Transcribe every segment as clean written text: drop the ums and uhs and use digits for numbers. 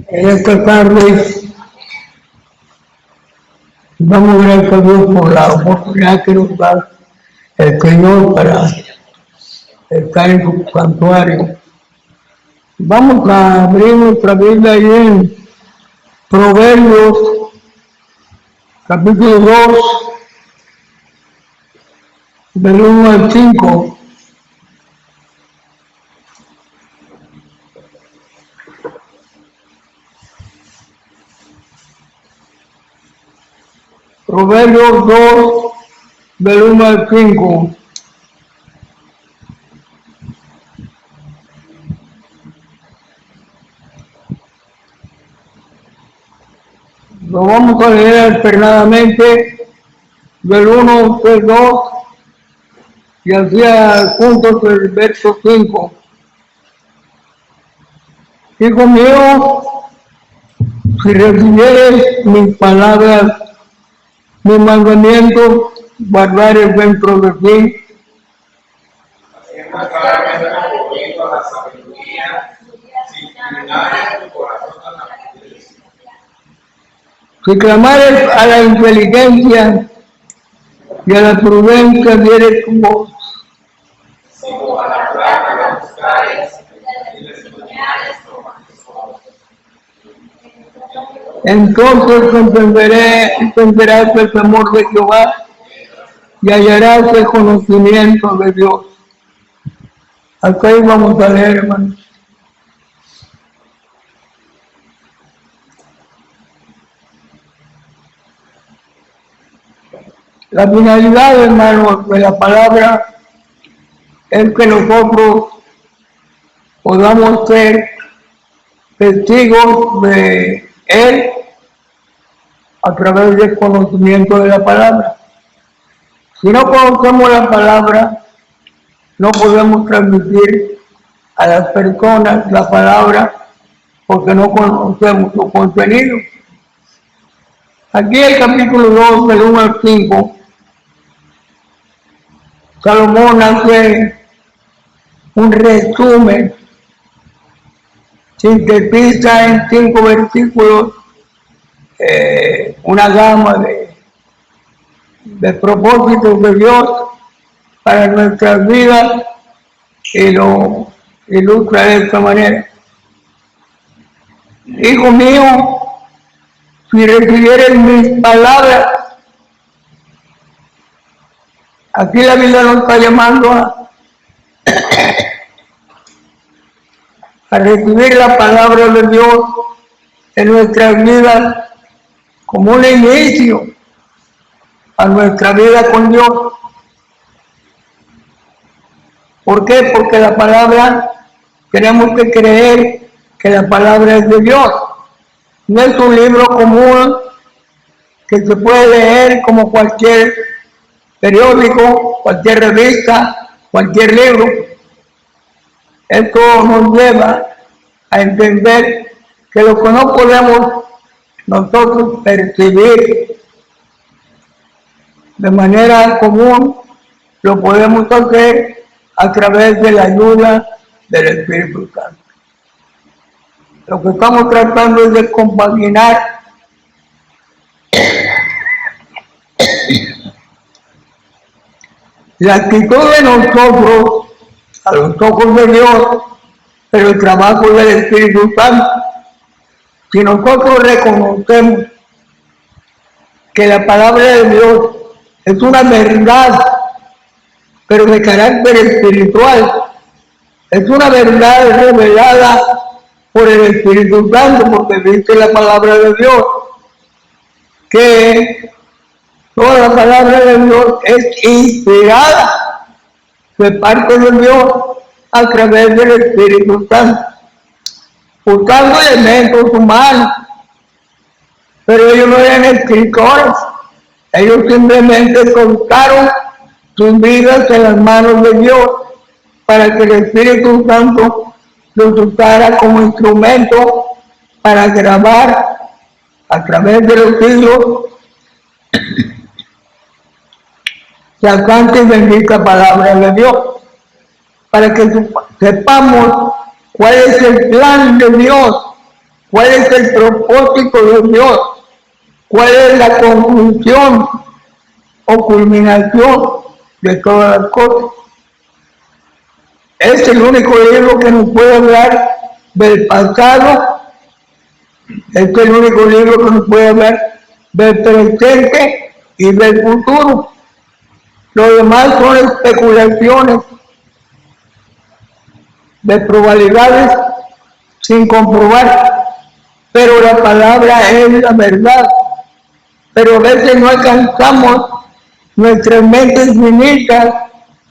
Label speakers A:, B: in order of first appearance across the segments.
A: en esta tarde. Damos gracias a Dios por la oportunidad que nos da el Señor para estar en su santuario. Vamos a abrir nuestra Biblia ahí en Proverbios, capítulo 2, del 1 al 5. Proverbios 2, del 1 al 5. Lo vamos a leer alternadamente del 1 al 2 y hacia juntos el verso 5. Hijo mío, si recibieres mis palabras, mis mandamientos, guardares dentro de ti. Si clamares a la inteligencia y a la prudencia dieres tu voz. Entonces entenderás el temor de Jehová y hallarás el conocimiento de Dios. Hasta ahí vamos a leer, hermanos. La finalidad, hermanos, de la palabra es que nosotros podamos ser testigos de Él a través del conocimiento de la palabra. Si no conocemos la palabra, no podemos transmitir a las personas la palabra porque no conocemos su contenido. Aquí el capítulo 2, del 1 al 5, Salomón hace un resumen, sintetiza en 5 versículos una gama de propósitos de Dios para nuestras vidas y lo ilustra de esta manera. Hijo mío, si recibieres mis palabras, aquí la Biblia nos está llamando a recibir la palabra de Dios en nuestras vidas como un inicio a nuestra vida con Dios. ¿Por qué? Porque la palabra, tenemos que creer que la palabra es de Dios. No es un libro común que se puede leer como cualquier periódico, cualquier revista, cualquier libro. Esto nos lleva a entender que lo que no podemos nosotros percibir de manera común, lo podemos hacer a través de la ayuda del Espíritu Santo. Lo que estamos tratando es de compaginar la actitud de nosotros a los ojos de Dios, pero el trabajo del Espíritu Santo. Si nosotros reconocemos que la palabra de Dios es una verdad, pero de carácter espiritual, es una verdad revelada por el Espíritu Santo, porque dice la palabra de Dios que toda la palabra de Dios es inspirada de parte de Dios a través del Espíritu Santo, usando elementos humanos, pero ellos no eran escritores, ellos simplemente colocaron sus vidas en las manos de Dios para que el Espíritu Santo los usara como instrumento para grabar a través de los siglos la santa y bendita palabra de Dios, para que sepamos ¿Cuál es el plan de Dios? ¿Cuál es el propósito de Dios? ¿Cuál es la conclusión o culminación de todas las cosas? Es el único libro que nos puede hablar del pasado, es el único libro que nos puede hablar del presente y del futuro. Lo demás son especulaciones de probabilidades sin comprobar, pero la palabra es la verdad. Pero a veces no alcanzamos, nuestras mentes finitas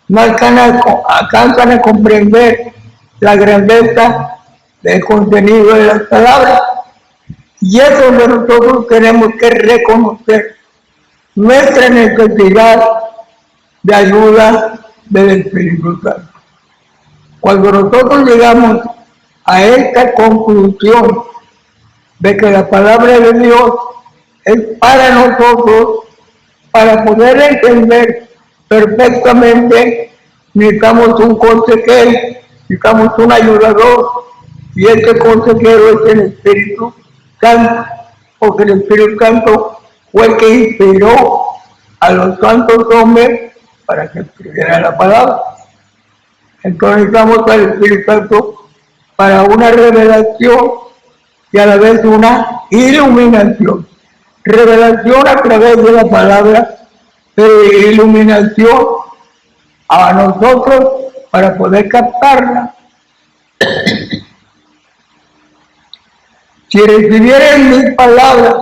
A: no alcanzan a comprender la grandeza del contenido de las palabras. Y eso es lo que nosotros tenemos que reconocer, nuestra necesidad de ayuda del Espíritu Santo. Cuando nosotros llegamos a esta conclusión de que la palabra de Dios es para nosotros, para poder entender perfectamente, necesitamos un consejero, necesitamos un ayudador, y este consejero es el Espíritu Santo, porque el Espíritu Santo fue el que inspiró a los santos hombres para que escribieran la palabra. Entonces necesitamos al Espíritu Santo para una revelación y a la vez una iluminación. Revelación a través de la palabra, pero iluminación a nosotros para poder captarla. Si recibieran mis palabras,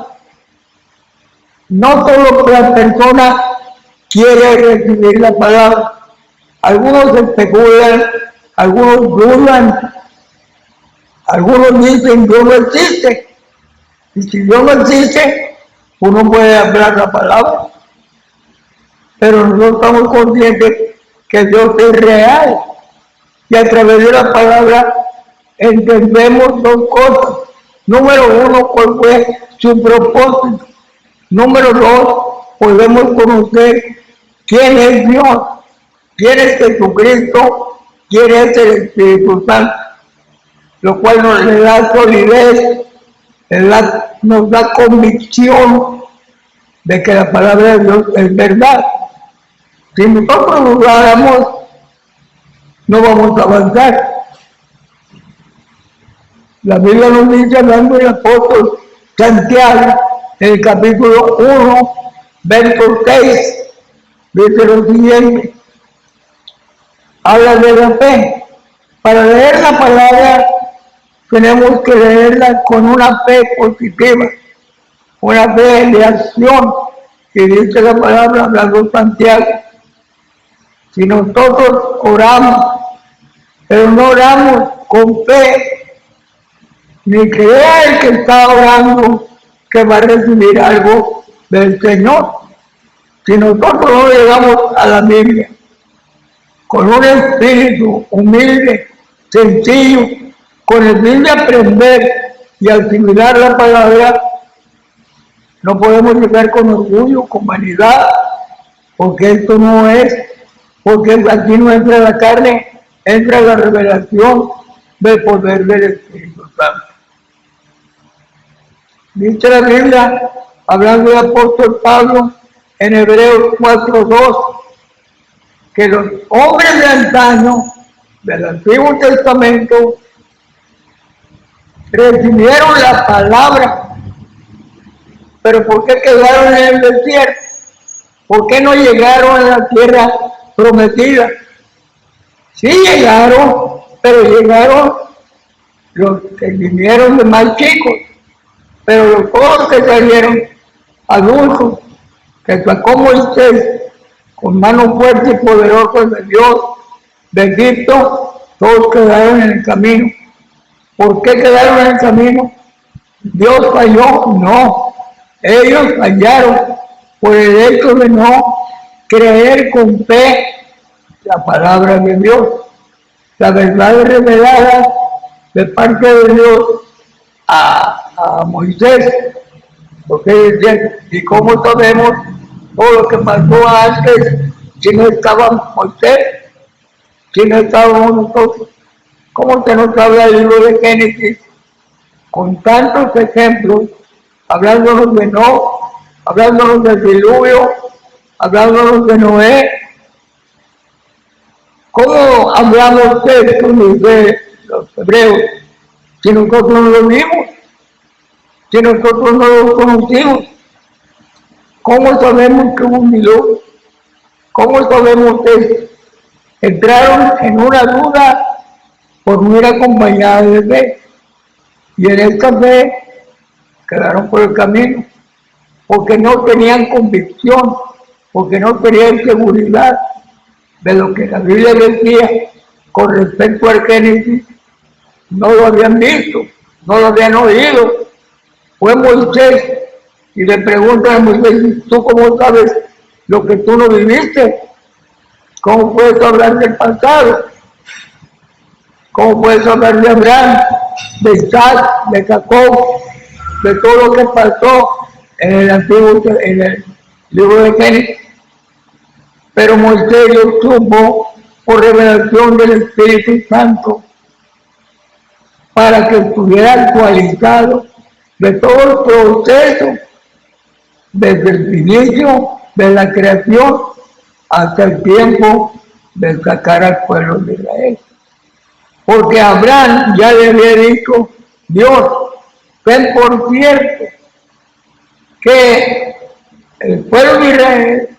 A: no solo que la persona quiere recibir la palabra, algunos especulan, algunos dudan, algunos dicen Dios no existe, y si Dios no existe, uno puede hablar la palabra, pero no estamos conscientes que Dios es real, y a través de la palabra entendemos dos cosas. Número uno, cuál fue su propósito. Número dos, podemos conocer quién es Dios, quién es Jesucristo, quién es el Espíritu Santo, lo cual nos le da solidez, nos da convicción de que la palabra de Dios es verdad. Si nosotros dudáramos, no vamos a avanzar. La Biblia nos dice, hablando del apóstol Santiago, en el capítulo 1, verso 6, dice lo siguiente: habla de la fe. Para leer la palabra tenemos que leerla con una fe positiva, una fe de acción, que dice la palabra hablando Santiago. Si nosotros oramos, pero no oramos con fe, ni crea el que está orando que va a recibir algo del Señor. Si nosotros no llegamos a la Biblia con un espíritu humilde, sencillo, con el fin de aprender y asimilar la palabra, no podemos llegar con orgullo, con vanidad, porque esto no es, porque aquí no entra la carne, entra la revelación del poder del Espíritu Santo. Dice la Biblia, hablando del apóstol Pablo, en Hebreos 4:2, que los hombres de antaño, del Antiguo Testamento, recibieron la palabra, pero ¿por qué quedaron en el desierto? ¿Por qué no llegaron a la tierra prometida? Sí llegaron, pero llegaron los que vinieron de más chicos, pero todos los que salieron adultos, que sacó Moisés con manos fuertes y poderosas de Dios de Egipto, todos quedaron en el camino. ¿Por qué quedaron en el camino? ¿Dios falló? No, ellos fallaron por el hecho de no creer con fe la palabra de Dios, la verdad revelada de parte de Dios a Moisés, porque decían, ¿y cómo sabemos todo lo que pasó antes si no estaba Moisés, si no estábamos nosotros? como se nos habla el libro de Génesis, con tantos ejemplos, hablándonos de Noé, hablándonos del diluvio, hablándonos de Noé. ¿Cómo hablamos de esto, de los hebreos, si nosotros no lo vimos, si nosotros no lo conocimos? ¿Cómo sabemos que hubo un diluvio? ¿Cómo sabemos que entraron en una duda por no ir acompañada de fe? Y en esta fe quedaron por el camino, porque no tenían convicción, porque no tenían seguridad de lo que la Biblia decía con respecto al Génesis. No lo habían visto, no lo habían oído. Fue Moisés y le preguntan a Moisés: ¿tú cómo sabes lo que tú no viviste? ¿Cómo puedes hablar del pasado? ¿Cómo puedes hablar de Abraham, de Isaac, de Jacob, de todo lo que pasó en el libro de Génesis? Pero Moisés lo supo por revelación del Espíritu Santo, para que estuviera actualizado de todo el proceso, desde el inicio de la creación hasta el tiempo de sacar al pueblo de Israel. Porque Abraham ya le había dicho Dios: ten por cierto que el pueblo de Israel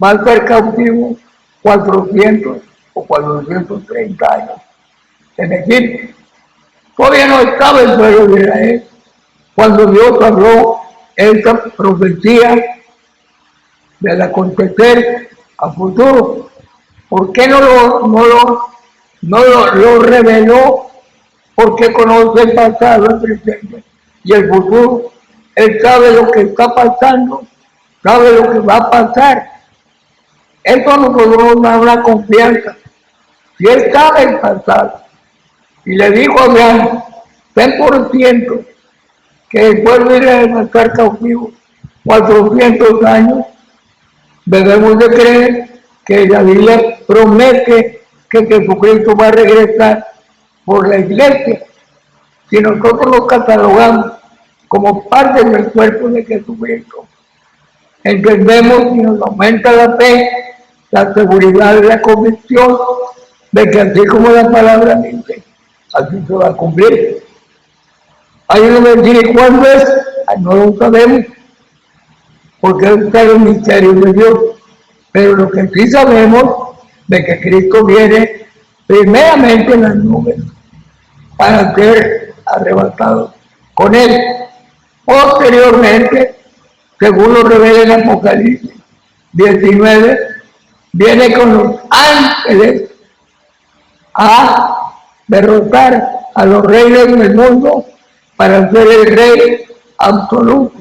A: va a estar cautivo 400 o 430 años en Egipto. Todavía no estaba el pueblo de Israel cuando Dios habló esta profecía del acontecer a futuro. ¿Por qué no lo reveló? Porque conoce el pasado, el presente y el futuro. Él sabe lo que está pasando, sabe lo que va a pasar. Eso nos da una confianza. Si él sabe el pasado, y le dijo a Abraham: ten por ciento que el pueblo de Israel va a estar cautivo 400 años, debemos de creer que la Biblia promete que Jesucristo va a regresar por la iglesia. Si nosotros lo catalogamos como parte del cuerpo de Jesucristo, entendemos y nos aumenta la fe, la seguridad y la convicción de que así como la palabra dice, así se va a cumplir. Hay uno que dice: ¿cuándo es? No lo sabemos, porque es el misterio de Dios. Pero lo que sí sabemos de que Cristo viene primeramente en las nubes para ser arrebatado con él. Posteriormente, según lo revela en Apocalipsis 19, viene con los ángeles a derrotar a los reyes del mundo para ser el rey absoluto.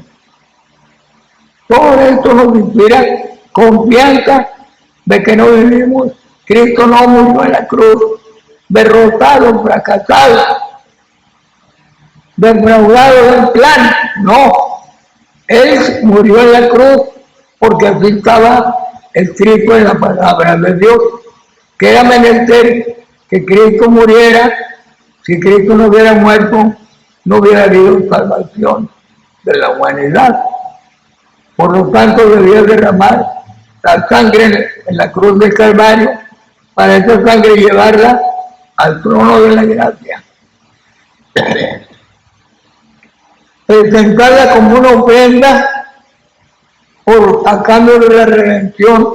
A: Todo esto nos inspira confianza de que no vivimos. Cristo no murió en la cruz derrotado, fracasado, defraudado del plan. No, él murió en la cruz porque así estaba escrito en la palabra de Dios, que era menester que Cristo muriera. Si Cristo no hubiera muerto, no hubiera habido salvación de la humanidad. Por lo tanto, debía derramar la sangre en la cruz del Calvario, para esa sangre llevarla al trono de la gracia, presentarla como una ofrenda a cambio de la redención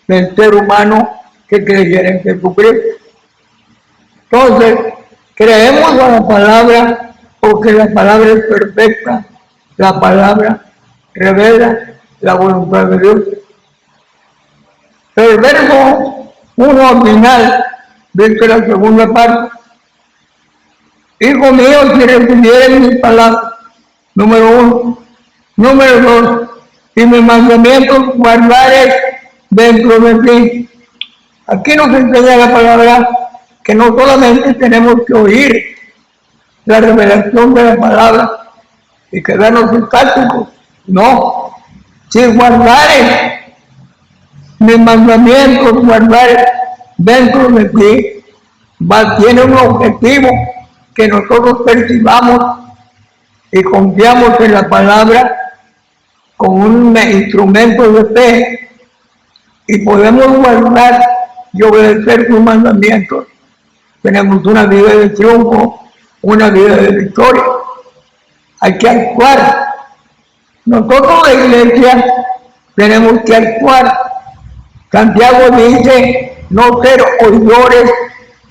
A: del ser humano que creyera en Jesucristo. Entonces, creemos a la palabra porque la palabra es perfecta, la palabra revela la voluntad de Dios. El verso 1 al final dice la segunda parte: hijo mío, si recibieres mis palabras, número 1. Número 2, si mis mandamientos guardares dentro de ti. Aquí nos enseña la palabra que no solamente tenemos que oír la revelación de la palabra y quedarnos estáticos, no. Si guardares mis mandamientos, guardares dentro de ti, tiene un objetivo, que nosotros percibamos y confiamos en la palabra como un instrumento de fe y podemos guardar y obedecer sus mandamientos. Tenemos una vida de triunfo, una vida de victoria. Hay que actuar. Nosotros, la iglesia, tenemos que actuar. Santiago dice, no ser oidores,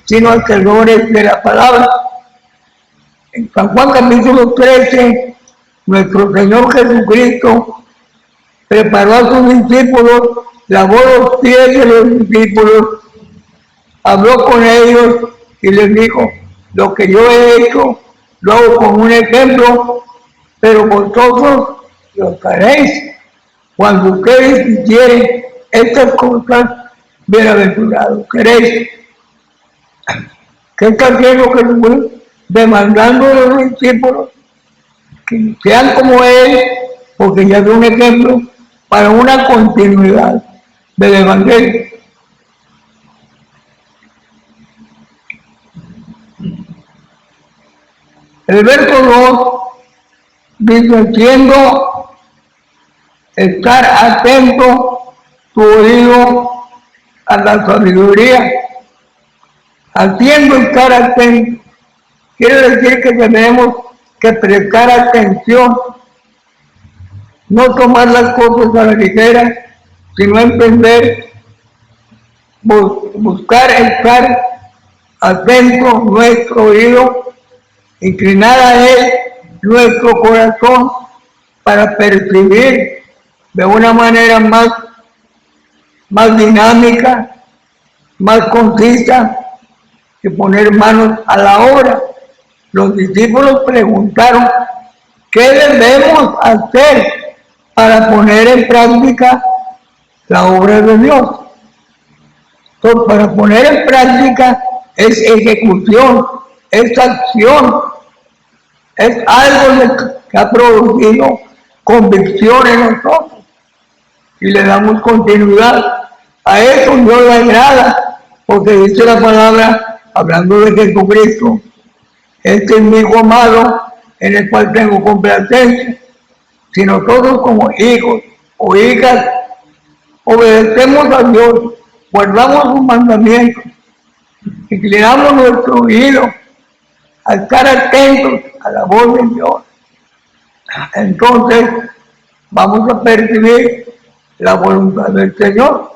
A: sino hacedores de la palabra. En San Juan capítulo 13, nuestro Señor Jesucristo preparó a sus discípulos, lavó los pies de los discípulos, habló con ellos y les dijo, lo que yo he hecho, lo hago como un ejemplo, pero vosotros lo haréis. Cuando ustedes hicieren estas cosas, bienaventurados seréis. ¿Qué está haciendo Jesús? Demandando a los discípulos que sean como Él, porque ya es un ejemplo para una continuidad del Evangelio. El verso 2 dice, siendo estar atento tu oído a la sabiduría, haciendo estar atento, quiere decir que tenemos que prestar atención, no tomar las cosas a la ligera, sino entender, buscar estar atento nuestro oído, inclinar a Él nuestro corazón para percibir de una manera más dinámica, más concisa, y poner manos a la obra. Los discípulos preguntaron, ¿qué debemos hacer para poner en práctica la obra de Dios? Entonces, para poner en práctica es ejecución, es acción, es algo que ha producido convicción en nosotros y le damos continuidad. A eso Dios le agrada, porque dice la palabra, hablando de Jesucristo, este es mi Hijo amado, en el cual tengo complacencia. Si nosotros como hijos o hijas obedecemos a Dios, guardamos sus mandamientos, inclinamos nuestro oído a estar atentos a la voz de Dios, entonces vamos a percibir la voluntad del Señor.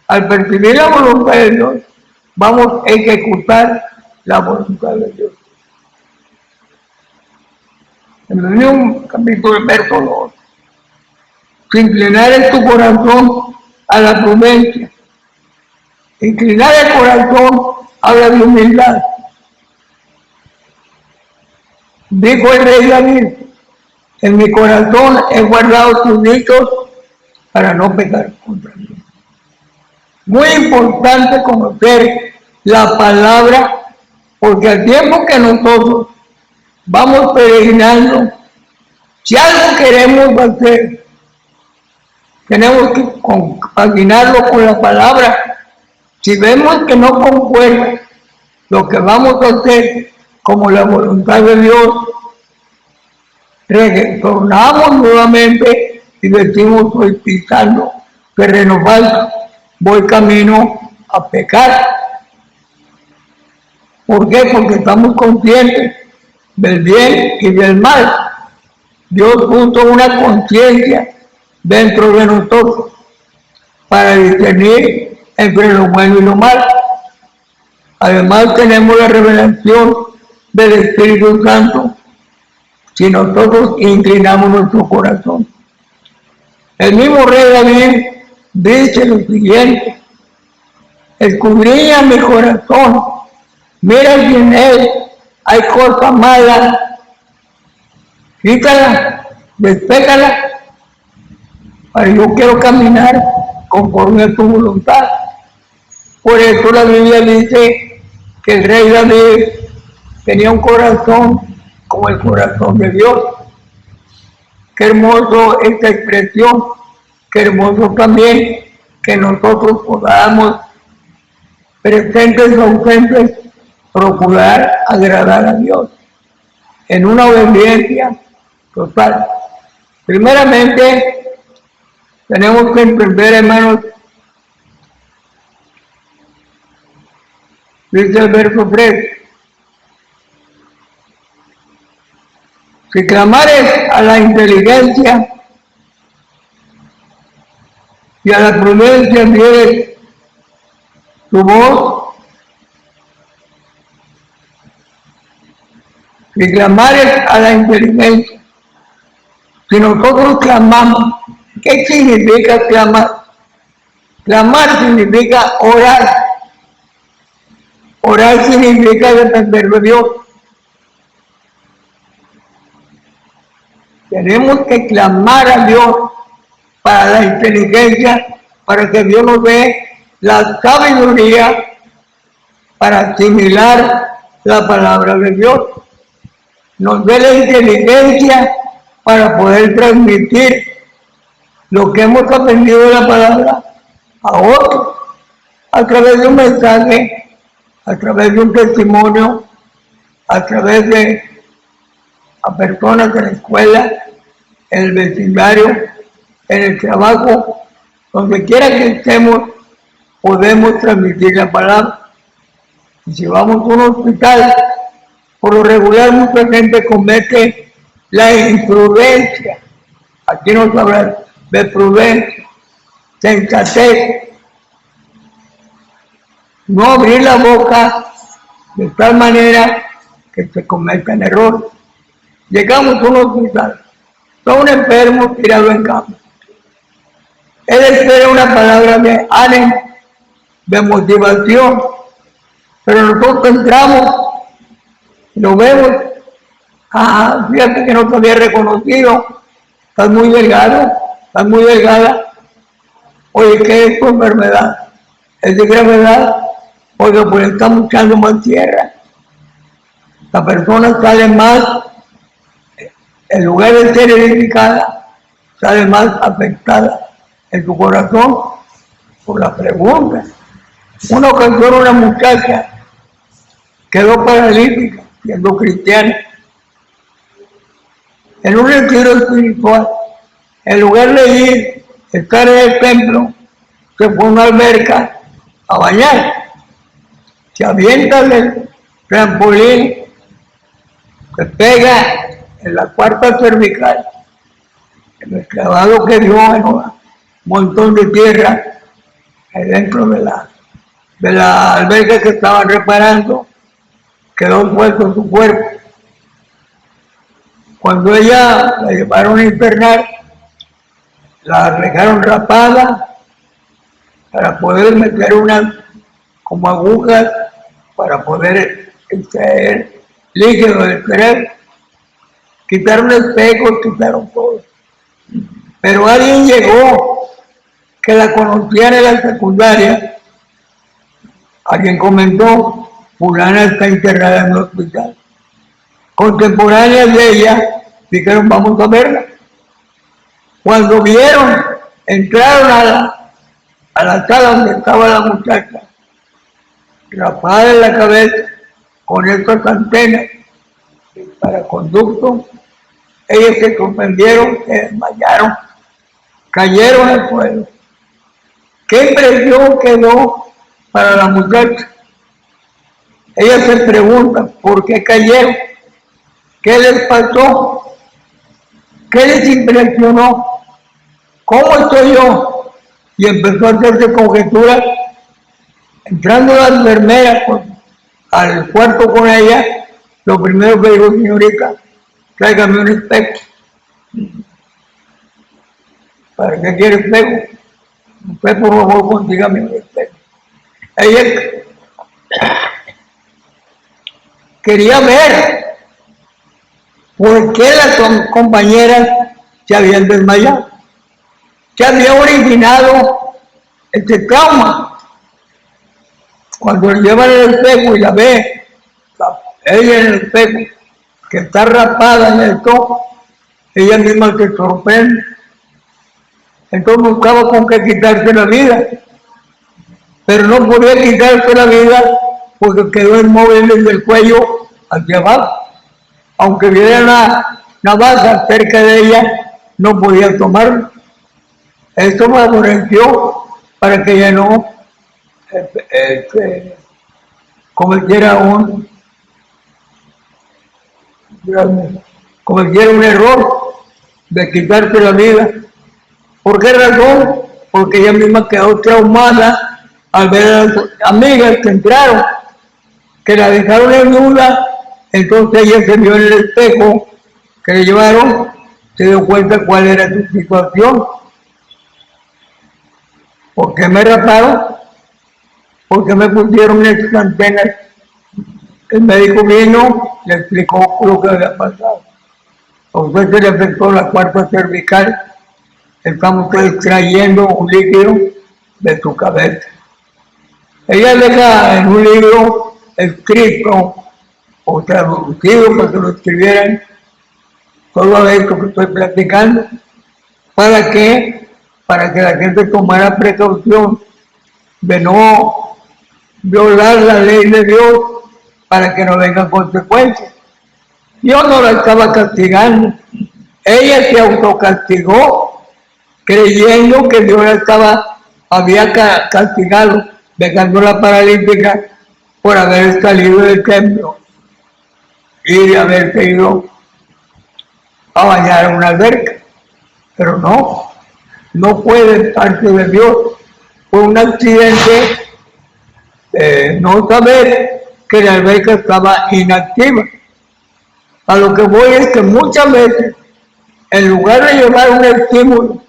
A: Al percibir la voluntad de Dios, vamos a ejecutar la voluntad de Dios. En el mismo capítulo, verso 2, si inclinar tu corazón a la prudencia, inclinar el corazón habla de humildad. Dijo el rey David, en mi corazón he guardado tus dichos para no pecar contra Dios. Muy importante conocer la palabra, porque al tiempo que nosotros vamos peregrinando, si algo queremos hacer, tenemos que compaginarlo con la palabra. Si vemos que no concuerda lo que vamos a hacer como la voluntad de Dios, retornamos nuevamente y decimos, estoy pisando terreno falso, voy camino a pecar. ¿Por qué? Porque estamos conscientes del bien y del mal. Dios puso una conciencia dentro de nosotros para discernir entre lo bueno y lo malo. Además tenemos la revelación del Espíritu Santo si nosotros inclinamos nuestro corazón. El mismo rey David dice lo siguiente, escudriña mi corazón, mira si en él hay cosas malas, quítala, despéjala, para yo quiero caminar conforme a tu voluntad. Por eso la Biblia dice que el rey David tenía un corazón como el corazón de Dios. Qué hermoso esta expresión, qué hermoso también que nosotros podamos, presentes o ausentes, procurar agradar a Dios en una obediencia total. Primeramente, tenemos que entender, hermanos, dice el verso 3, si clamares a la inteligencia y a la prudencia dieres tu voz, si clamares a la inteligencia, si nosotros clamamos, ¿qué significa clamar? Clamar significa orar. Orar significa depender de Dios. Tenemos que clamar a Dios para la inteligencia, para que Dios nos dé la sabiduría para asimilar la palabra de Dios. Nos dé la inteligencia para poder transmitir lo que hemos aprendido de la palabra a otros, a través de un mensaje, a través de un testimonio, a través de a personas en la escuela, en el vecindario, en el trabajo, donde quiera que estemos, podemos transmitir la palabra. Y si vamos a un hospital, por lo regular mucha gente comete la imprudencia. Aquí nos habla de prudencia, sensatez, no abrir la boca de tal manera que se cometan errores. Llegamos a un hospital, está un enfermo tirado en cama. Él espera una palabra de ánimo, de motivación, pero nosotros entramos y lo vemos. Fíjate que no te había reconocido, estás muy delgado, estás muy delgada. Oye, ¿qué es tu enfermedad? ¿Es de gravedad? Oye, pues estamos echando más tierra. La persona sale más, en lugar de ser edificada, sale más afectada en su corazón por la pregunta. Una ocasión una muchacha quedó paralítica, siendo cristiana. En un retiro espiritual, en lugar de ir, estar en el templo, se fue a una alberca a bañar. Se avienta del trampolín, se pega en la cuarta cervical, en el clavado que dio en un montón de tierra dentro de la alberca que estaban reparando, quedó envuelto en su cuerpo. Cuando ella la llevaron a internar, la dejaron rapada para poder meter unas como agujas para poder extraer líquido del cerebro. Quitaron espejos, quitaron todo. Pero alguien llegó que la conocían en la secundaria. Alguien comentó, fulana está internada en el hospital. Contemporáneas de ella dijeron, vamos a verla. Cuando vieron, entraron a la sala donde estaba la muchacha, rapada en la cabeza, con estas antenas para conducto. Ellos se sorprendieron, se desmayaron, cayeron al suelo. ¿Qué impresión quedó para la muchacha? Ella se pregunta, ¿por qué cayeron? ¿Qué les pasó? ¿Qué les impresionó? ¿Cómo estoy yo? Y empezó a hacerse conjeturas. Entrando la enfermera al cuarto con ella, lo primero que dijo, señorita, tráigame un espejo. ¿Para qué quiere espejo? Usted, por favor, consígame un espejo. Ella quería ver por qué las compañeras se habían desmayado. Se había originado este trauma. Cuando le llevan el espejo y la ve, ella en el espejo, que está rapada en el toco, ella misma se sorprende. Entonces buscaba con qué quitarse la vida, pero no podía quitarse la vida porque quedó inmóvil desde el cuello hacia abajo. Aunque hubiera una navaja cerca de ella, no podía tomarlo. Esto me favoreció para que ella no cometiera un error de quitarse la vida. ¿Por qué razón? Porque ella misma quedó traumada al ver a las amigas que entraron, que la dejaron en duda. Entonces ella se vio en el espejo que le llevaron, se dio cuenta cuál era su situación. ¿Por qué me raparon? ¿Por qué me pusieron estas antenas? El médico vino, le explicó lo que había pasado. A usted se le afectó la cuarta cervical. Estamos extrayendo un líquido de su cabeza. Ella deja en un libro escrito o traducido para que lo escribieran todo esto que estoy platicando. ¿Para qué? Para que la gente tomara precaución de no violar la ley de Dios para que no vengan consecuencias. Dios no la estaba castigando. Ella se autocastigó creyendo que Dios la había castigado, dejándola paralítica por haber salido del templo y de haberse ido a bañar a una alberca. Pero no fue de parte de Dios. Fue un accidente no saber que la alberca estaba inactiva. A lo que voy es que muchas veces, en lugar de llevar un estímulo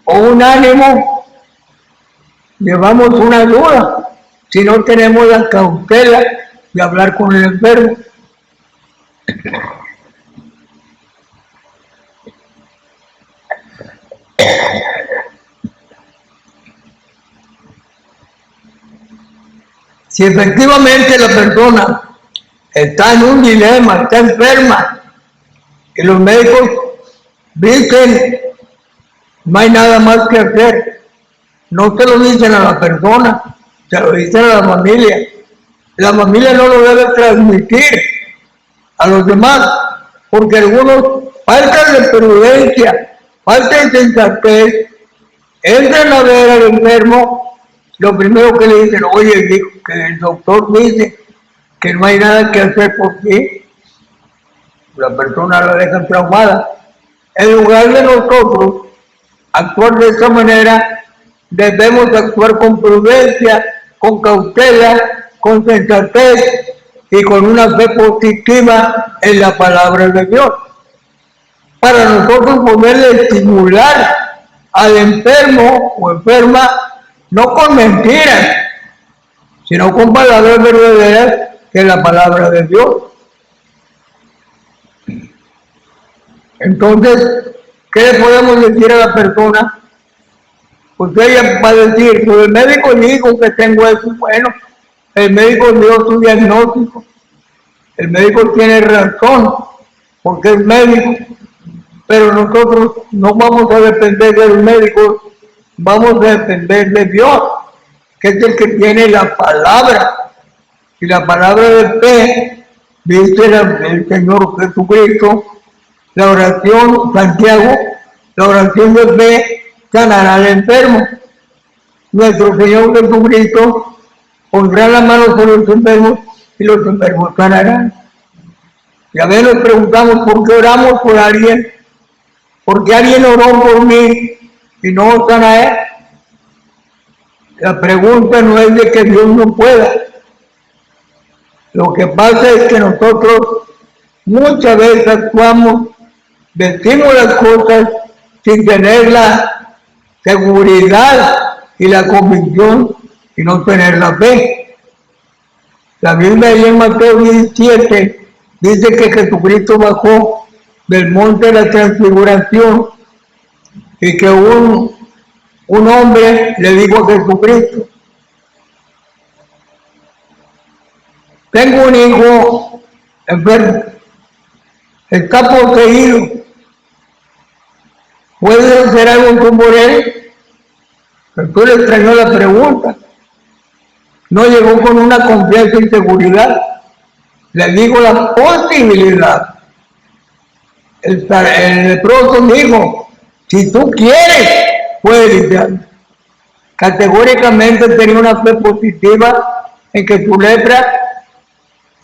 A: o un ánimo, llevamos una duda si no tenemos la cautela de hablar con el enfermo. Si efectivamente la persona está en un dilema, está enferma, y los médicos dicen no hay nada más que hacer, no se lo dicen a la persona, se lo dicen a la familia. La familia no lo debe transmitir a los demás, porque algunos faltan de prudencia, faltan de sensatez, entran a ver al enfermo. Lo primero que le dicen, oye, dijo que el doctor dice que no hay nada que hacer por ti, la persona la deja traumada. En lugar de nosotros actuar de esta manera, debemos actuar con prudencia, con cautela, con sensatez y con una fe positiva en la palabra de Dios. Para nosotros poderle estimular al enfermo o enferma, no con mentiras, sino con palabras verdaderas, que es la palabra de Dios. Entonces, ¿qué le podemos decir a la persona? Pues ella va a decir, pues el médico dijo que tengo eso. Bueno, el médico dio su diagnóstico. El médico tiene razón, porque es médico. Pero nosotros no vamos a depender del médico, vamos a depender de Dios, que es el que tiene la palabra. Y la palabra de fe, dice el Señor Jesucristo, la oración, Santiago, la oración de fe sanará al enfermo. Nuestro Señor Jesucristo pondrá la mano sobre los enfermos y los enfermos sanarán. Y a veces nos preguntamos por qué oramos por alguien, porque alguien oró por mí y no sana él. La pregunta no es de que Dios no pueda. Lo que pasa es que nosotros muchas veces actuamos, decimos las cosas sin tener la seguridad y la convicción y no tener la fe. La Biblia ahí en Mateo 17 dice que Jesucristo bajó del monte de la transfiguración y que un hombre le dijo a Jesucristo, tengo un hijo enfermo, está poseído, ¿puedes hacer algo tú por él? Pero tú le extrañó la pregunta. No llegó con una confianza y seguridad. Le digo la posibilidad. El leproso dijo, si tú quieres, puedes limpiarme. Categóricamente tenía una fe positiva en que su lepra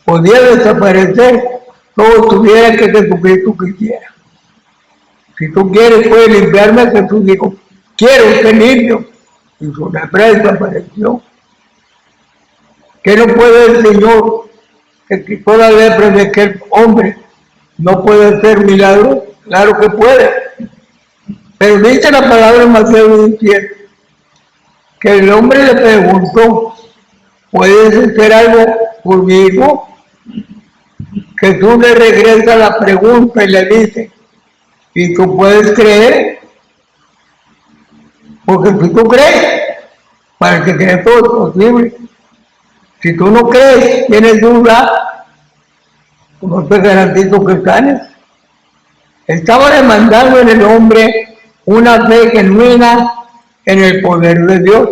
A: podía desaparecer, todo tuviera que Jesucristo quisiera. Si tú quieres, puedes limpiarme. Jesús dijo, quiero ser limpio. Y su lepra desapareció. ¿Qué no puede el Señor que quitó la lepra de aquel hombre? ¿No puede hacer milagros? Claro que puede. Pero dice la palabra en Mateo 17 que el hombre le preguntó, ¿puedes hacer algo por mi hijo? Jesús le regresa la pregunta y le dice, ¿y tú puedes creer? Porque si tú crees, para que crees todo es posible. Si tú no crees, tienes duda, no te garantizo que sanes. Estaba demandando en el hombre una fe genuina en el poder de Dios.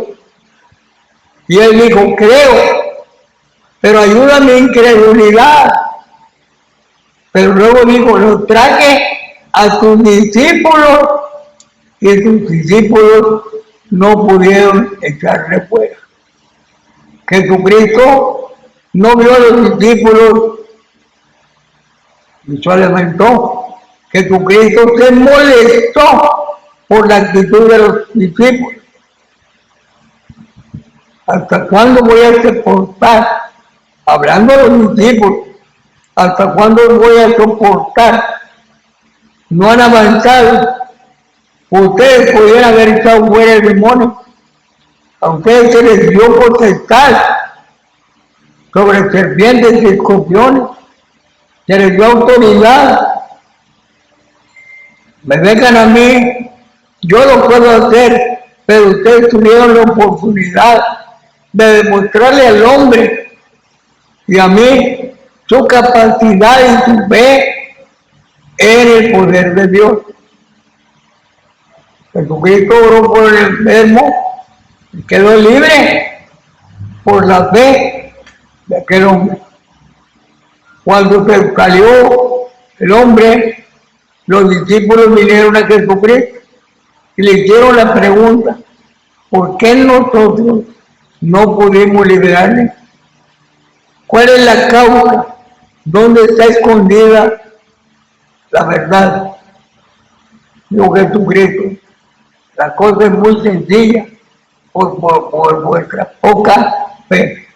A: Y él dijo, creo, pero ayuda mi incredulidad. Pero luego dijo, lo traje a tus discípulos y sus discípulos no pudieron echarle fuera. Jesucristo no vio a los discípulos y se lamentó. Jesucristo se molestó por la actitud de los discípulos. ¿Hasta cuándo voy a soportar? Hablando de los discípulos, ¿hasta cuándo voy a soportar? No han avanzado. Ustedes pudieran haber echado fuera el demonio. A ustedes se les dio potestad sobre serpientes y escorpiones. Se les dio autoridad. Me dejan a mí, yo lo puedo hacer, pero ustedes tuvieron la oportunidad de demostrarle al hombre y a mí su capacidad y su fe en el poder de Dios. Jesucristo oró por el enfermo y quedó libre por la fe de aquel hombre. Cuando se salió el hombre, los discípulos vinieron a Jesucristo y le hicieron la pregunta, ¿por qué nosotros no pudimos liberarle? ¿Cuál es la causa? ¿Dónde está escondida la verdad? Dijo Jesucristo, la cosa es muy sencilla, por vuestra poca fe.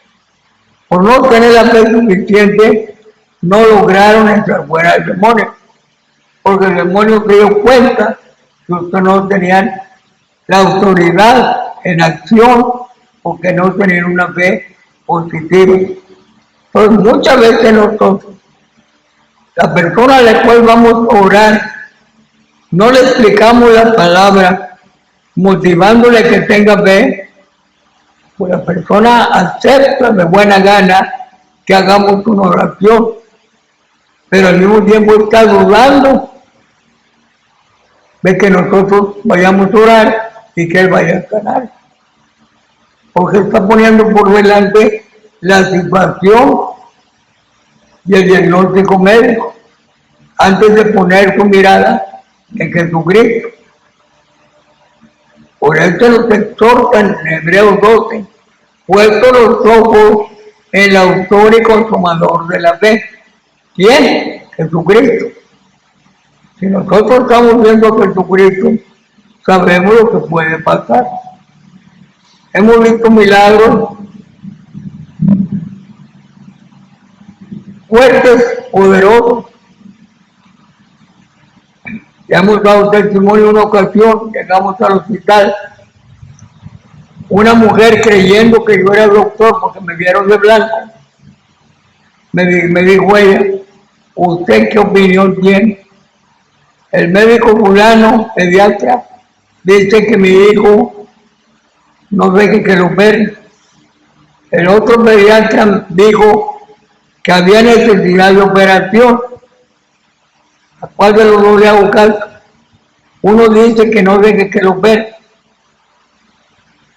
A: Por no tener la fe suficiente, no lograron echar fuera el demonio, porque el demonio se dio cuenta que ustedes no tenían la autoridad en acción, porque no tenían una fe positiva. Pues muchas veces nosotros, la persona a la cual vamos a orar, no le explicamos la palabra, motivándole que tenga fe, pues la persona acepta de buena gana que hagamos una oración, pero al mismo tiempo está dudando de que nosotros vayamos a orar y que él vaya a sanar, porque está poniendo por delante la situación y el diagnóstico médico antes de poner su mirada en Jesucristo. Por eso nos exhortan en Hebreos 12, puesto los ojos en el autor y consumador de la fe. ¿Quién? Jesucristo. Si nosotros estamos viendo a Jesucristo, sabemos lo que puede pasar. Hemos visto milagros fuertes, poderosos. Ya hemos dado testimonio en una ocasión, llegamos al hospital, una mujer creyendo que yo era doctor porque me vieron de blanco, me dijo ella, ¿usted qué opinión tiene? El médico fulano, pediatra, dice que mi hijo no deje que lo opere. El otro pediatra dijo que había necesidad de operación. ¿A cuál de los dos le hago caso? Uno dice que no deje que lo opere.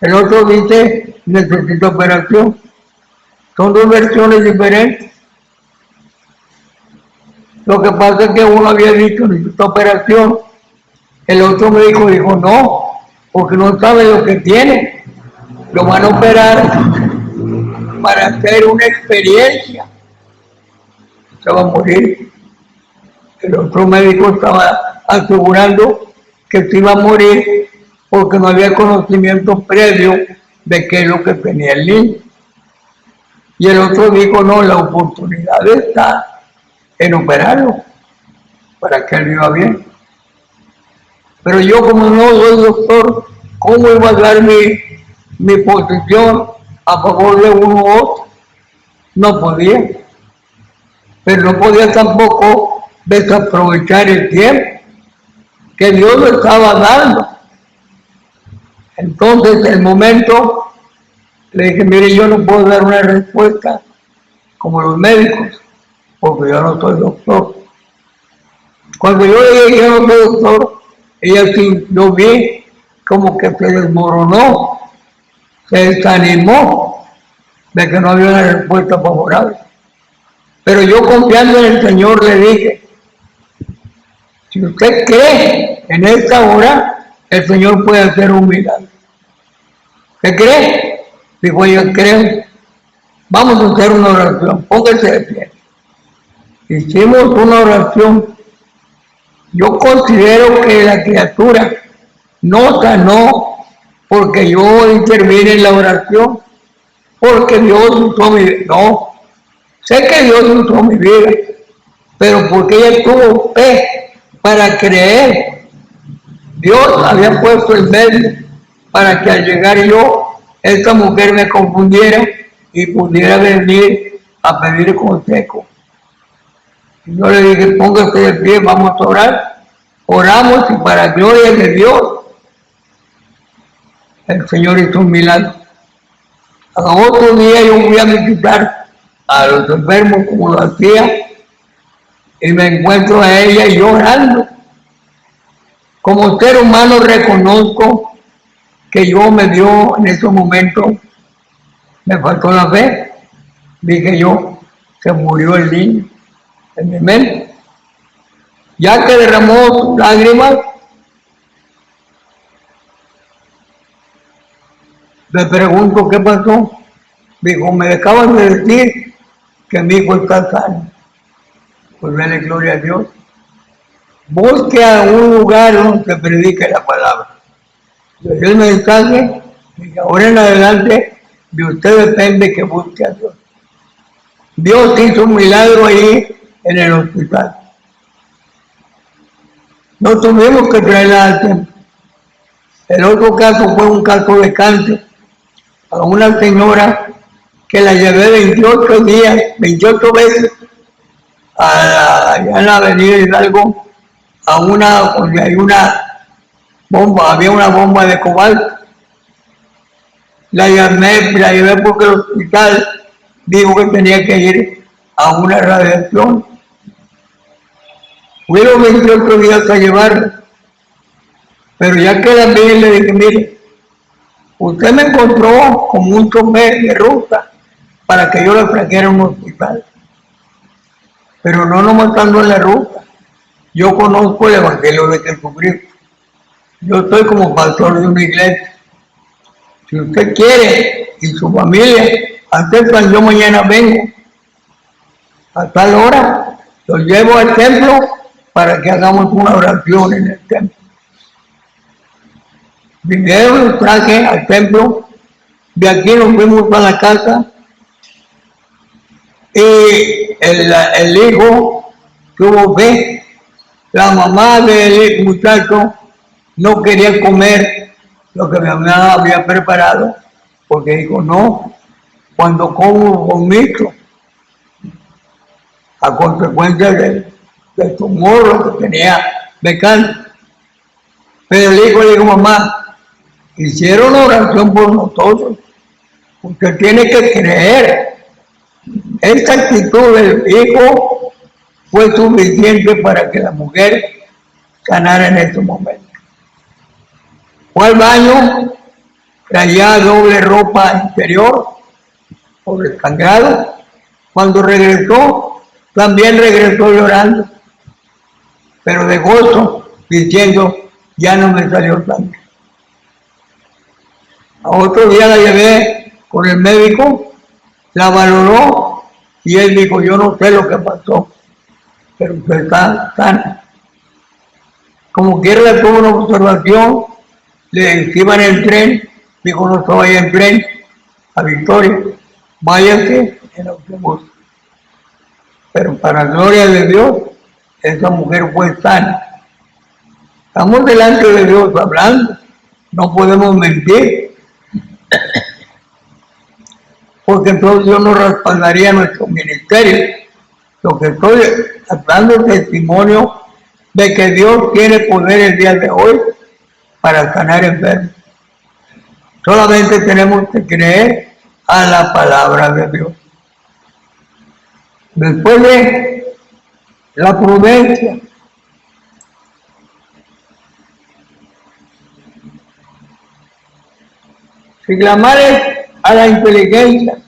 A: El otro dice necesito operación. Son dos versiones diferentes. Lo que pasa es que uno había dicho necesito operación, el otro médico dijo no, porque no sabe lo que tiene, lo van a operar para hacer una experiencia, se va a morir. El otro médico estaba asegurando que se iba a morir porque no había conocimiento previo de qué es lo que tenía el niño. Y el otro dijo, no, la oportunidad está en operarlo para que él viva bien. Pero yo, como no soy doctor, ¿cómo iba a dar mi posición a favor de uno u otro? No podía. Pero no podía tampoco desaprovechar el tiempo que Dios le estaba dando. Entonces, el momento, le dije, mire, yo no puedo dar una respuesta como los médicos, porque yo no soy doctor. Cuando yo le dije, yo no soy doctor, ella sí, yo vi como que se desmoronó, se desanimó de que no había una respuesta favorable. Pero yo, confiando en el Señor, le dije, si usted cree en esta hora, el Señor puede hacer un milagro. ¿Usted cree? Dijo, yo creo. Vamos a hacer una oración, póngase de pie. Hicimos una oración. Yo considero que la criatura no sanó porque yo intervine en la oración, porque Dios usó mi vida. No, sé que Dios usó mi vida, pero porque ella tuvo fe para creer. Dios había puesto el medio para que al llegar yo, esta mujer me confundiera y pudiera venir a pedir consejo. Y yo le dije, póngase de pie, vamos a orar. Oramos y para gloria de Dios, el Señor hizo un milagro. A otro día yo fui a visitar a los enfermos como lo hacía y me encuentro a ella llorando. Como ser humano reconozco que yo me dio en ese momento, me faltó la fe. Dije yo, se murió el niño en mi mente. Ya que derramó sus lágrimas, le pregunto qué pasó. Dijo, me acaban de decir que mi hijo está sano. Pues dale gloria a Dios. Busque a un lugar donde se predique la palabra. Le di el mensaje y ahora en adelante de usted depende que busque a Dios. Dios hizo un milagro ahí en el hospital. No tuvimos que traerla al templo. El otro caso fue un caso de cáncer a una señora que la llevé 28 días, 28 veces allá en la avenida Hidalgo, donde hay una bomba, había una bomba de cobalto. La llevé porque el hospital dijo que tenía que ir a una radiación. Fui los 28 días a llevarla, pero ya que la vi le dije, mire, usted me encontró como un chofer de ruta para que yo la trajera a un hospital, pero no nomás estando en la ruta. Yo conozco el Evangelio de Jesucristo. Yo estoy como pastor de una iglesia. Si usted quiere y su familia aceptan, yo mañana vengo a tal hora, los llevo al templo para que hagamos una oración en el templo. Vinieron, los traje al templo, de aquí nos fuimos para la casa y el hijo tuvo fe. La mamá del muchacho no quería comer lo que mi mamá había preparado porque dijo, no, cuando como vomito a consecuencia del tumor que tenía de cáncer. Pero el hijo le dijo, mamá, hicieron oración por nosotros, usted tiene que creer. Esta actitud del hijo fue suficiente para que la mujer sanara en ese momento. Fue al baño, traía doble ropa interior, por el sangrado. Cuando regresó, también regresó llorando, pero de gozo, diciendo, ya no me salió sangre. A otro día la llevé con el médico, la valoró y él dijo, yo no sé lo que pasó, pero usted está sana. Como quiera le tuvo una observación, le iban en el tren, dijo, no se vaya en tren a Victoria, váyase en autobús. Pero para gloria de Dios, esa mujer fue sana. Estamos delante de Dios hablando, no podemos mentir, porque entonces Dios nos respaldaría nuestro ministerio. Lo que estoy dando testimonio de que Dios tiene poder el día de hoy para sanar enfermos. Solamente tenemos que creer a la palabra de Dios. Después de la prudencia, si clamares a la inteligencia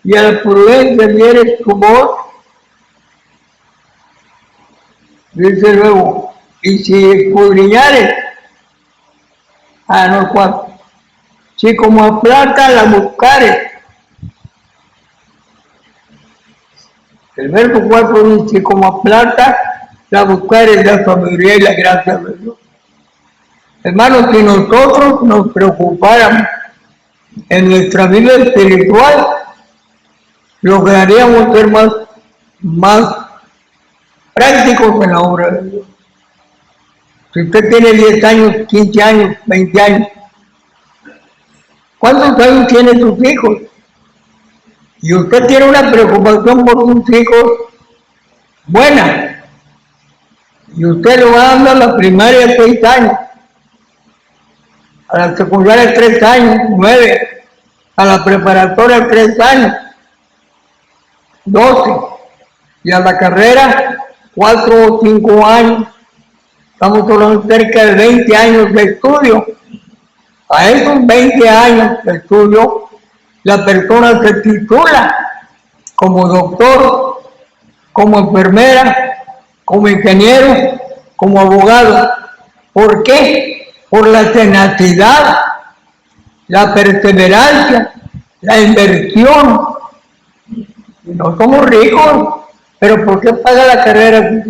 A: y a la prudencia dieres tu voz, dice luego, y si escudriñares, no cuatro, si como a plata la buscares, el verso 4 dice, como a plata la buscares la sabiduría y la gracia de Dios. Hermanos, si nosotros nos preocupáramos en nuestra vida espiritual, lograríamos ser más prácticos en la obra de Dios. Si usted tiene 10 años, 15 años, 20 años, ¿cuántos años tienen sus hijos? Y usted tiene una preocupación por sus hijos buena, y usted lo va dando a la primaria 6 años, a la secundaria 3 años, 9, a la preparatoria 3 años, 12, y a la carrera 4 o 5 años. Estamos hablando cerca de 20 años de estudio. A esos 20 años de estudio, la persona se titula como doctor, como enfermera, como ingeniero, como abogado. ¿Por qué? Por la tenacidad, la perseverancia, la inversión. No somos ricos, pero ¿por qué paga la carrera?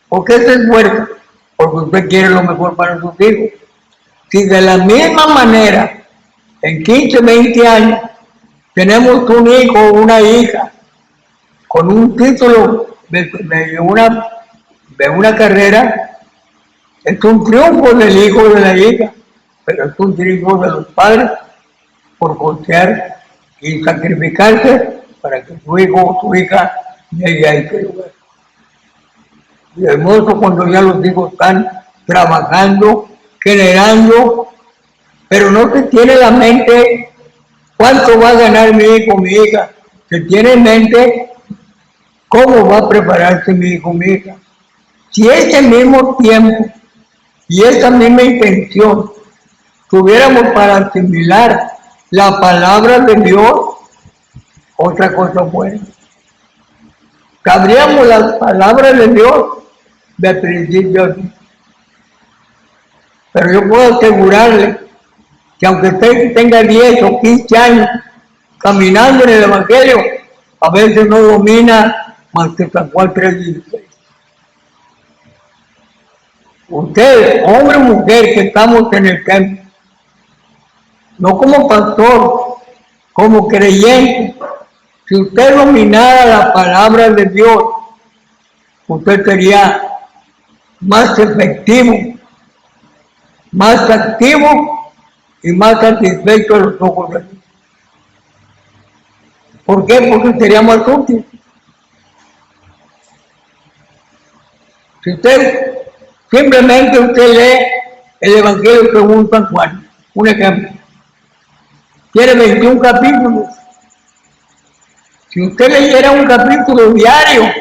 A: ¿Por qué se esfuerza? Porque usted quiere lo mejor para sus hijos. Si de la misma manera, en 15, 20 años, tenemos un hijo o una hija con un título de una carrera, es un triunfo del hijo o de la hija, pero es un triunfo de los padres por confiar y sacrificarse para que su hijo o su hija llegue a ese lugar. Y hermoso cuando ya los hijos están trabajando, generando, pero no se tiene la mente cuánto va a ganar mi hijo o mi hija, se tiene en mente cómo va a prepararse mi hijo o mi hija. Si ese mismo tiempo y esa misma intención tuviéramos para asimilar la palabra de Dios, otra cosa buena. Sabríamos las palabras de Dios de principio a fin. Pero yo puedo asegurarle que aunque usted tenga 10 o 15 años caminando en el Evangelio, a veces no domina más que San Juan 3:16. Usted, hombre o mujer que estamos en el templo, no como pastor, como creyente, si usted dominara la palabra de Dios, usted sería más efectivo, más activo y más satisfecho a los ojos de Dios. ¿Por qué? Porque sería más útil. Si simplemente usted lee el Evangelio según San Juan, un ejemplo, tiene 21 capítulos. Si usted leyera un capítulo diario,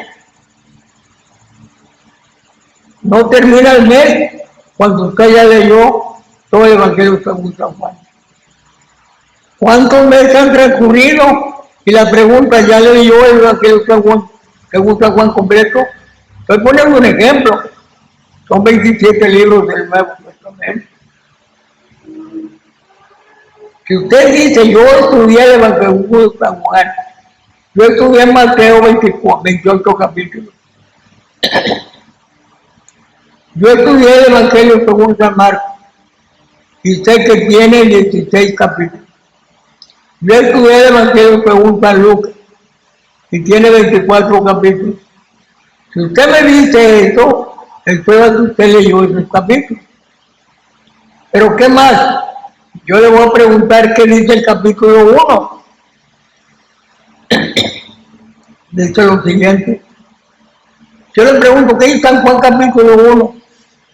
A: no termina el mes cuando usted ya leyó todo el Evangelio según San Juan. ¿Cuántos meses han transcurrido Y la pregunta, ¿ya leí yo el Evangelio según San Juan completo? Estoy poniendo un ejemplo. Son 27 libros del Nuevo Testamento. Si usted dice, yo estudié el Evangelio de San Juan, yo estudié en Mateo 28 capítulos, yo estudié el Evangelio según San Marcos, y sé que tiene 16 capítulos. Yo estudié el Evangelio según San Lucas, y tiene 24 capítulos. Si usted me dice eso, es prueba que usted leyó esos capítulos. Pero ¿qué más? Yo le voy a preguntar qué dice el capítulo 1. Dice lo siguiente. Yo le pregunto, ¿qué dice San Juan capítulo 1?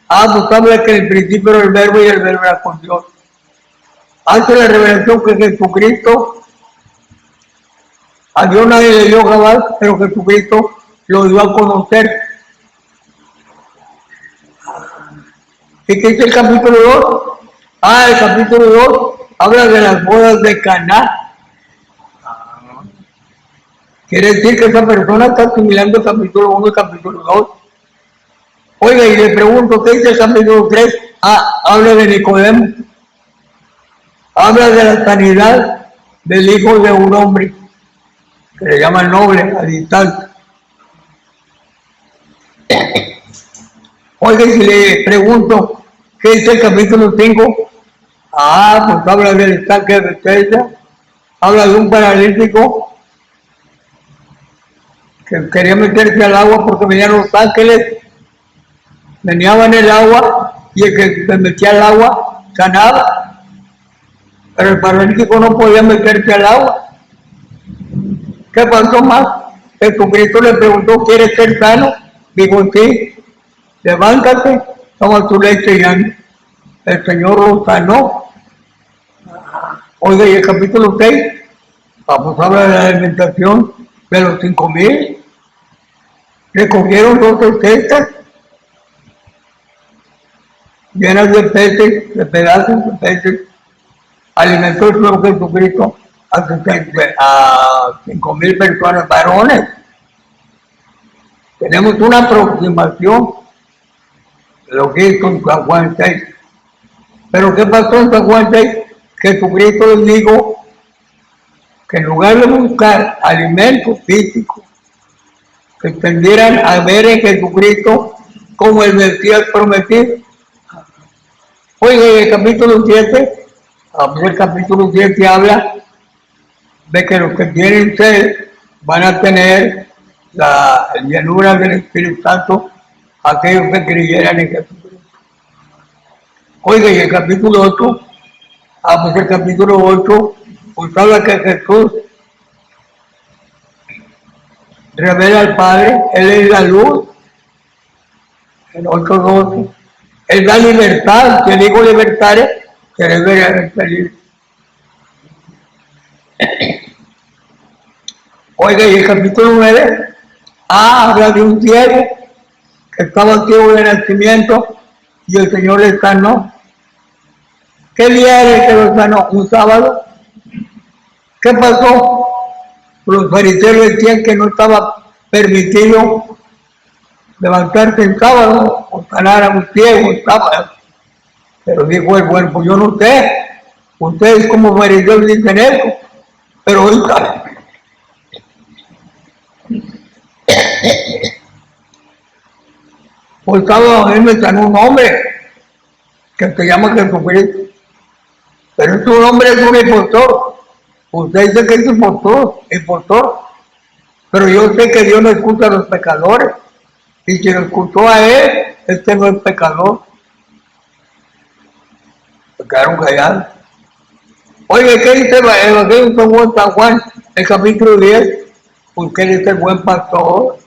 A: Pues habla que en el principio era el verbo y el verbo era con Dios. Hace la revelación que Jesucristo, a Dios nadie le dio jamás, pero Jesucristo lo dio a conocer. ¿Y qué dice el capítulo 2? El capítulo 2 habla de las bodas de Caná. Quiere decir que esa persona está asimilando el capítulo 1 y el capítulo 2. Oiga, y le pregunto, ¿qué dice el capítulo 3? Habla de Nicodemo. Habla de la sanidad del hijo de un hombre, que le llaman noble, a distancia. Oiga, y si le pregunto, ¿qué dice el capítulo 5? Pues habla del estanque de Bethesda, habla de un paralítico que quería meterse al agua porque venían los ángeles, venían en el agua y el que se metía al agua sanaba, pero el paralítico no podía meterse al agua. ¿Qué pasó más? Jesucristo le preguntó, ¿quieres ser sano? Dijo, sí, levántate, toma tu leche y anda. El Señor lo sanó. Oiga, y el capítulo 6, vamos a hablar de la alimentación de los 5,000. Recogieron 12 cestas llenas de peces, de pedazos de peces. Alimentó el Señor Jesucristo a 5,000 personas, varones. Tenemos una aproximación de lo que hizo en San Juan 6. Pero ¿qué pasó en San Juan 6? Jesucristo les dijo que en lugar de buscar alimentos físicos, que tendieran a ver en Jesucristo como el Mesías prometido. Oiga, en el capítulo 7, el capítulo 7 habla de que los que tienen sed van a tener la llenura del Espíritu Santo, aquellos que creyeran en Jesucristo. Oiga, y el capítulo 8, el capítulo 8, pues habla que Jesús revela al Padre, Él es la luz, en 8:12, Él da libertad, que digo libertad, que debería ser libre. Oiga, y el capítulo 9, habla de un ciego que estaba ciego de nacimiento y el Señor le sanó. ¿Qué día era el que lo sanó? Un sábado. ¿Qué pasó? Los fariseos decían que no estaba permitido levantarse el sábado o sanar a un ciego el sábado. Pero dijo el bueno, pues yo no sé, ustedes como fariseos dicen eso, pero hoy saben. Por sábado a mí me sanó un hombre que se llama Jesucristo, pero ese hombre es un impostor. Usted dice que es impostor, pero yo sé que Dios no escucha a los pecadores, y si lo escuchó a él, este no es pecador. Se quedaron callados. Oye, ¿qué dice el Evangelio de San Juan, el capítulo 10? Pues que él es el buen pastor.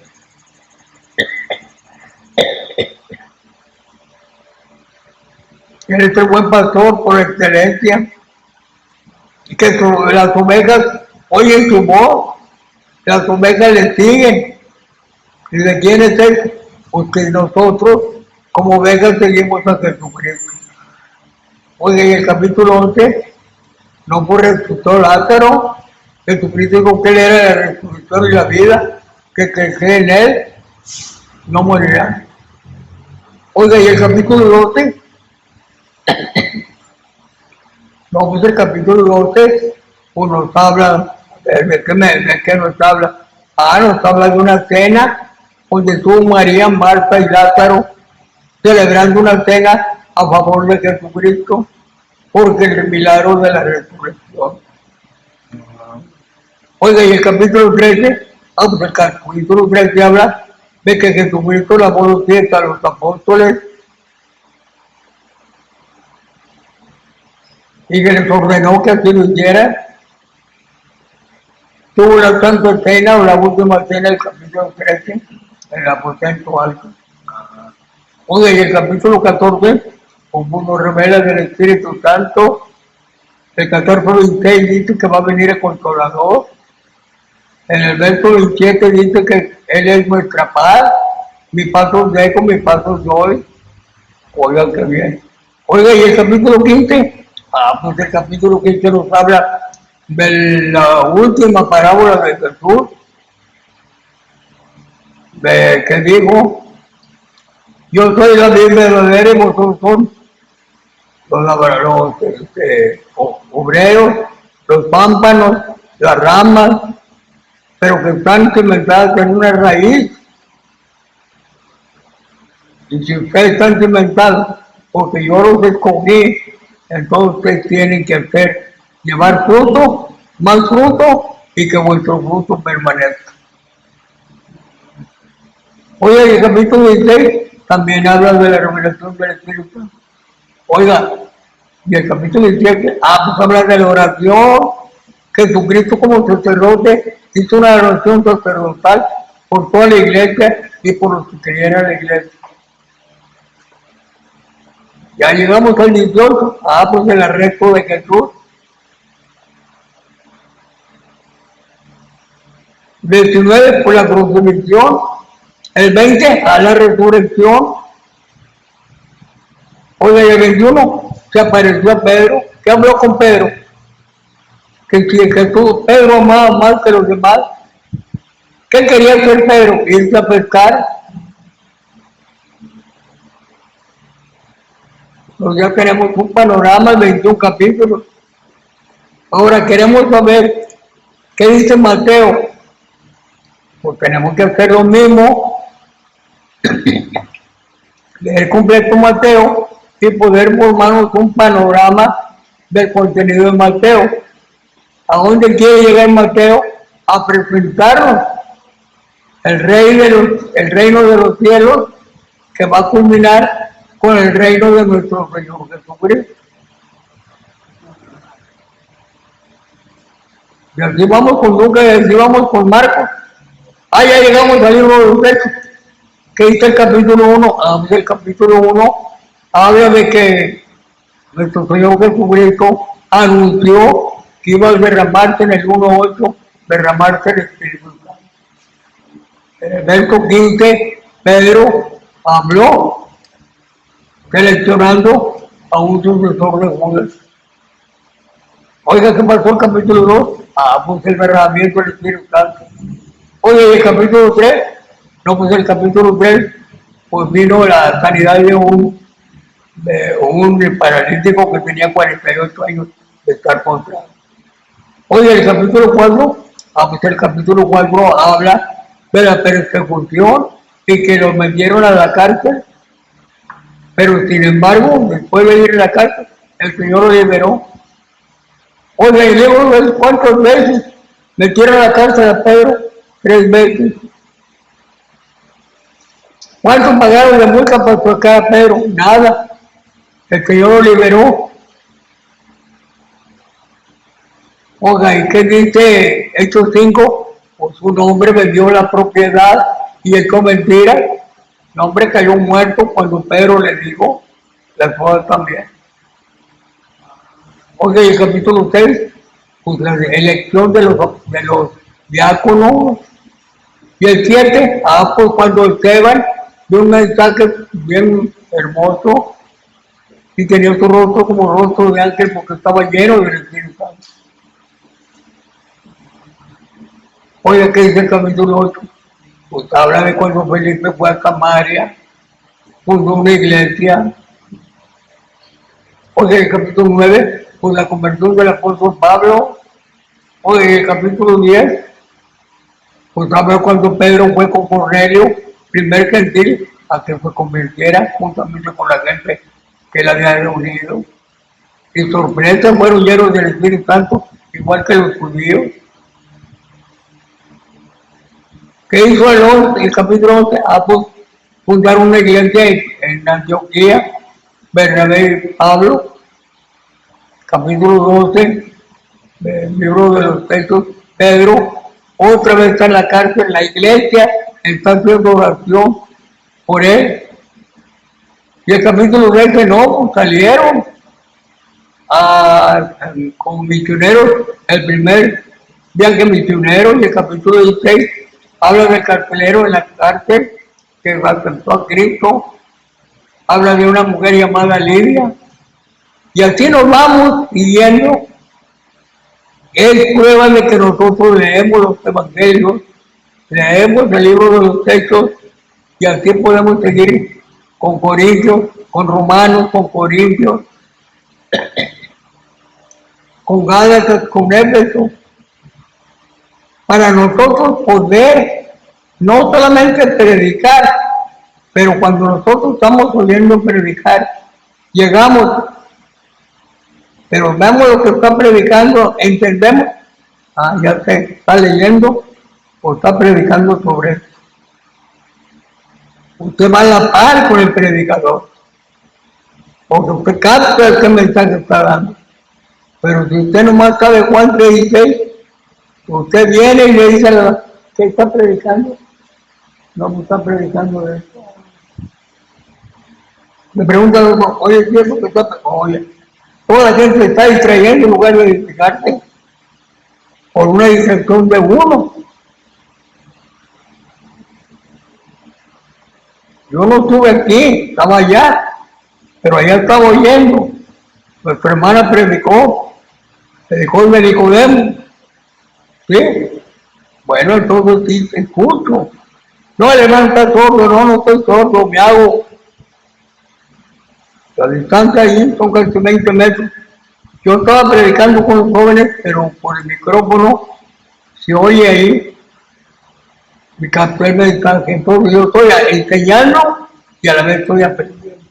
A: Él es el buen pastor por excelencia. Y que las ovejas oyen su voz, las ovejas le siguen. ¿Y de quién es él? Porque nosotros, como ovejas, seguimos a Jesucristo. Oye, y el capítulo 11, no resucitó Lázaro, Jesucristo dijo que Él era la resurrección y la vida, que el que cree en Él no morirá. Oiga, y el capítulo 12, no, pues el capítulo 12, pues nos habla, ¿de qué nos habla? Nos habla de una cena donde estuvo María, Marta y Lázaro celebrando una cena a favor de Jesucristo, porque el milagro de la resurrección. Oiga, y el capítulo 13, pues el capítulo 13 habla de que Jesucristo lavó los pies a los apóstoles y que les ordenó que así lo hicieran. Tuvo la santa cena o la última cena del capítulo 13 en el aposento alto. Oiga, y el capítulo 14, como nos revela del Espíritu Santo, el 14:26 dice que va a venir el Consolador. En el verso 27 dice que Él es nuestra paz, mi paz os dejo, mi paz os doy. Oiga, qué bien. Oiga, y el capítulo 15, pues el capítulo 15 nos habla de la última parábola de Jesús, de que dijo, yo soy la vid verdadera y vosotros son los obreros, los pámpanos, las ramas, pero que están cimentadas en una raíz. Y si ustedes están cimentados, porque yo los escogí, entonces ustedes tienen que hacer, llevar fruto, más fruto, y que vuestro fruto permanezca. Oiga, el capítulo 16 también habla de la revelación del Espíritu Santo. Oiga, y el capítulo 17, pues habla de la oración. Jesucristo como sacerdote hizo una oración sacerdotal por toda la iglesia y por los que creyeran en la iglesia. Ya llegamos al 18, pues el arresto de Jesús. 19 por la crucifixión, el 20 a la resurrección. Oiga, y el 21 se apareció a Pedro. ¿Qué habló con Pedro? Que si Jesús, Pedro amaba más que los demás. ¿Qué quería hacer Pedro? Irse a pescar. Pues ya tenemos un panorama de 21 capítulos. Ahora queremos saber qué dice Mateo. Pues tenemos que hacer lo mismo, leer completo Mateo y poder formarnos un panorama del contenido de Mateo. ¿A dónde quiere llegar Mateo? A presentarnos el reino de los cielos, que va a culminar con el reino de nuestro Señor Jesucristo. Y así vamos con Lucas y así vamos con Marcos. Ya llegamos al libro de los Hechos. ¿Qué dice el capítulo 1? Pues el capítulo 1 habla de que nuestro Señor Jesucristo anunció que iba a derramarse en el 1:8, derramarse el Espíritu Santo. En el verso 15, Pedro habló seleccionando a un sucesor de Judas. Oiga, ¿qué pasó el capítulo 2? Pues el derramamiento del Espíritu Santo. Oye, el capítulo 3, pues el capítulo 3, pues vino la sanidad de un paralítico que tenía 48 años de estar postrado. Oye, el capítulo 4, pues el capítulo 4 habla de la persecución y que los metieron a la cárcel, pero sin embargo, después de ir a la cárcel, el Señor lo liberó. Oye, y luego, ¿cuántas veces metieron a la cárcel a Pedro? 3 veces. ¿Cuánto pagaron de multa por tocar a Pedro? Nada. El Señor lo liberó. Oiga, ¿y qué dice Hechos 5? Pues un hombre vendió la propiedad y echó mentira. El hombre cayó muerto cuando Pedro le dijo, la esposa también. Oiga, y el capítulo 6, pues la elección de los diáconos. Y el 7, pues cuando Esteban dio un mensaje bien hermoso y tenía su rostro como rostro de ángel porque estaba lleno del Espíritu Santo. Oye, ¿qué dice el capítulo 8? Pues habla de cuando Felipe fue a Samaria, fundó una iglesia. Oye, el capítulo 9, pues la conversión del apóstol Pablo. Oye, el capítulo 10, pues habla cuando Pedro fue con Cornelio, primer gentil, a que se convirtiera juntamente con la gente que él había reunido. Y sorpresa, fueron llenos del Espíritu Santo, igual que los judíos. ¿Qué hizo el capítulo 11? Pues fundar una iglesia en Antioquía, Bernabé y Pablo. Capítulo 12, del libro de los textos, Pedro, otra vez está en la cárcel, la iglesia está haciendo oración por él. Y el capítulo 13, no, pues salieron como misioneros, el primer viaje misionero. Y el capítulo 16 habla del carcelero en la cárcel que aceptó a Cristo, habla de una mujer llamada Lidia, y así nos vamos siguiendo. Es prueba de que nosotros leemos los evangelios, leemos el libro de los textos, y así podemos seguir con Corintios, con Romanos, con Corintios, con Gálatas, con Éfeso, para nosotros poder no solamente predicar, pero cuando nosotros estamos oyendo predicar, llegamos, pero vemos lo que está predicando, entendemos, ya se está leyendo o está predicando sobre eso. Usted va a la par con el predicador, porque usted capta ese mensaje que está dando. Pero si usted nomás sabe Juan 3:16, usted viene y le dice ¿qué está predicando? No me está predicando de eso. Me preguntan, oye, ¿qué es lo que está? Oye, toda la gente está distrayendo en lugar de edificarte por una distracción de uno. Yo no estuve aquí, estaba allá, pero allá estaba oyendo. Nuestra hermana predicó el Nicodemo. ¿Sí? Bueno, entonces sí, escucho. No, el hermano está sordo, no estoy sordo, me hago. La distancia ahí son casi 20 metros. Yo estaba predicando con los jóvenes, pero por el micrófono se oye ahí. Mi capté el mensaje. Entonces yo estoy enseñando y a la vez estoy aprendiendo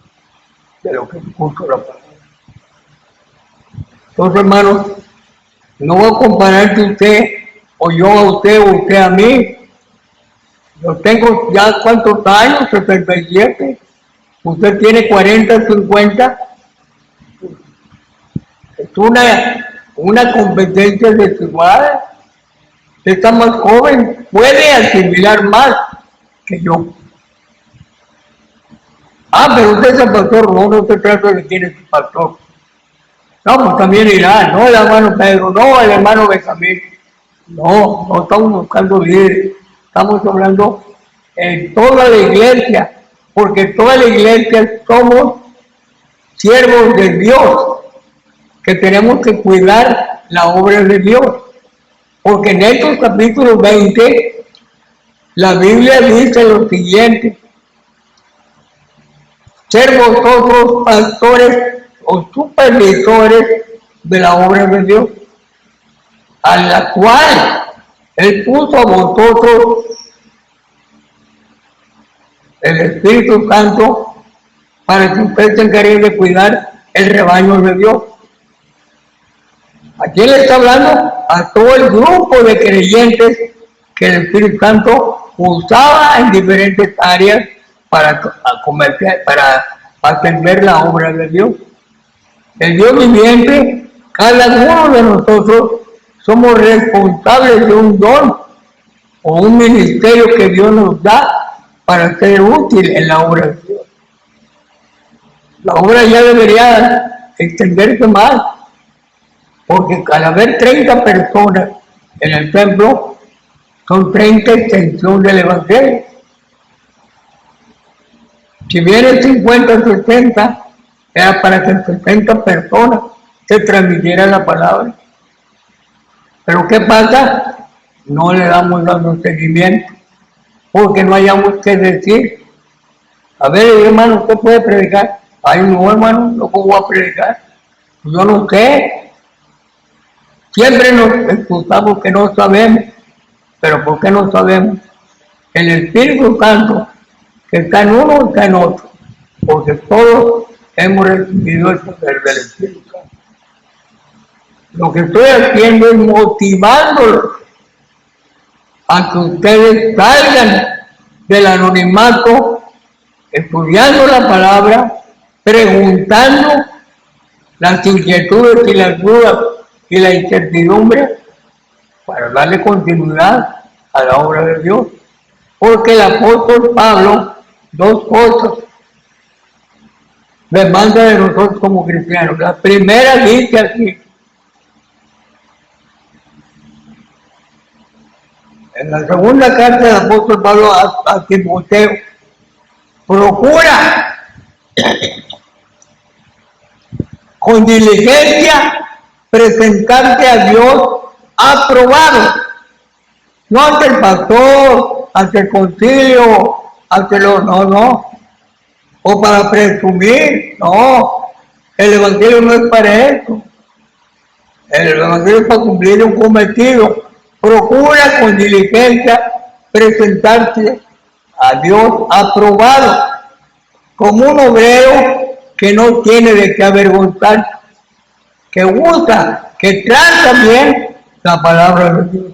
A: de lo que escucho la palabra. Entonces, hermanos, no voy a compararte usted o yo a usted o usted a mí. Yo tengo ya cuántos años, 77. Usted tiene 40, 50. Es una competencia desigual. Usted está más joven, puede asimilar más que yo. Pero usted es el pastor, no se trata de quién es el pastor. No, pues también irá, no el hermano Pedro, no el hermano Benjamín. No estamos buscando líderes, estamos hablando en toda la iglesia, porque toda la iglesia somos siervos de Dios, que tenemos que cuidar la obra de Dios. Porque en estos capítulos 20, la Biblia dice lo siguiente: ser vosotros pastores o supervisores de la obra de Dios, a la cual Él puso a vosotros el Espíritu Santo para que ustedes se encarguen de cuidar el rebaño de Dios. ¿A quién le está hablando? A todo el grupo de creyentes que el Espíritu Santo usaba en diferentes áreas para atender la obra de Dios. El Dios viviente, cada uno de nosotros somos responsables de un don o un ministerio que Dios nos da para ser útil en la obra de Dios. La obra ya debería extenderse más, porque al haber 30 personas en el templo, son 30 extensiones del Evangelio. Si vienen 50, 60, era para que 60 personas se transmitieran la palabra. Pero ¿qué pasa? no le damos dando seguimiento, porque no hayamos que decir. A ver, hermano, ¿usted puede predicar? Ay, no, hermano, no puedo predicar. Yo no sé. Siempre nos excusamos que no sabemos. ¿Pero por qué no sabemos? El Espíritu Santo, que está en uno, está en otro. Porque todos hemos recibido el poder del Espíritu Santo. Lo que estoy haciendo es motivándolos a que ustedes salgan del anonimato, estudiando la palabra, preguntando las inquietudes y las dudas y la incertidumbre para darle continuidad a la obra de Dios. Porque el apóstol Pablo, dos cosas demanda de nosotros como cristianos. La primera dice así, en la segunda carta del apóstol Pablo a Timoteo, procura con diligencia presentarte a Dios aprobado, no ante el pastor, ante el concilio, ante los, no, o para presumir, no, el evangelio no es para eso, el evangelio es para cumplir un cometido. Procura con diligencia presentarte a Dios aprobado, como un obrero que no tiene de qué avergonzar, que usa, que trata bien la palabra de Dios.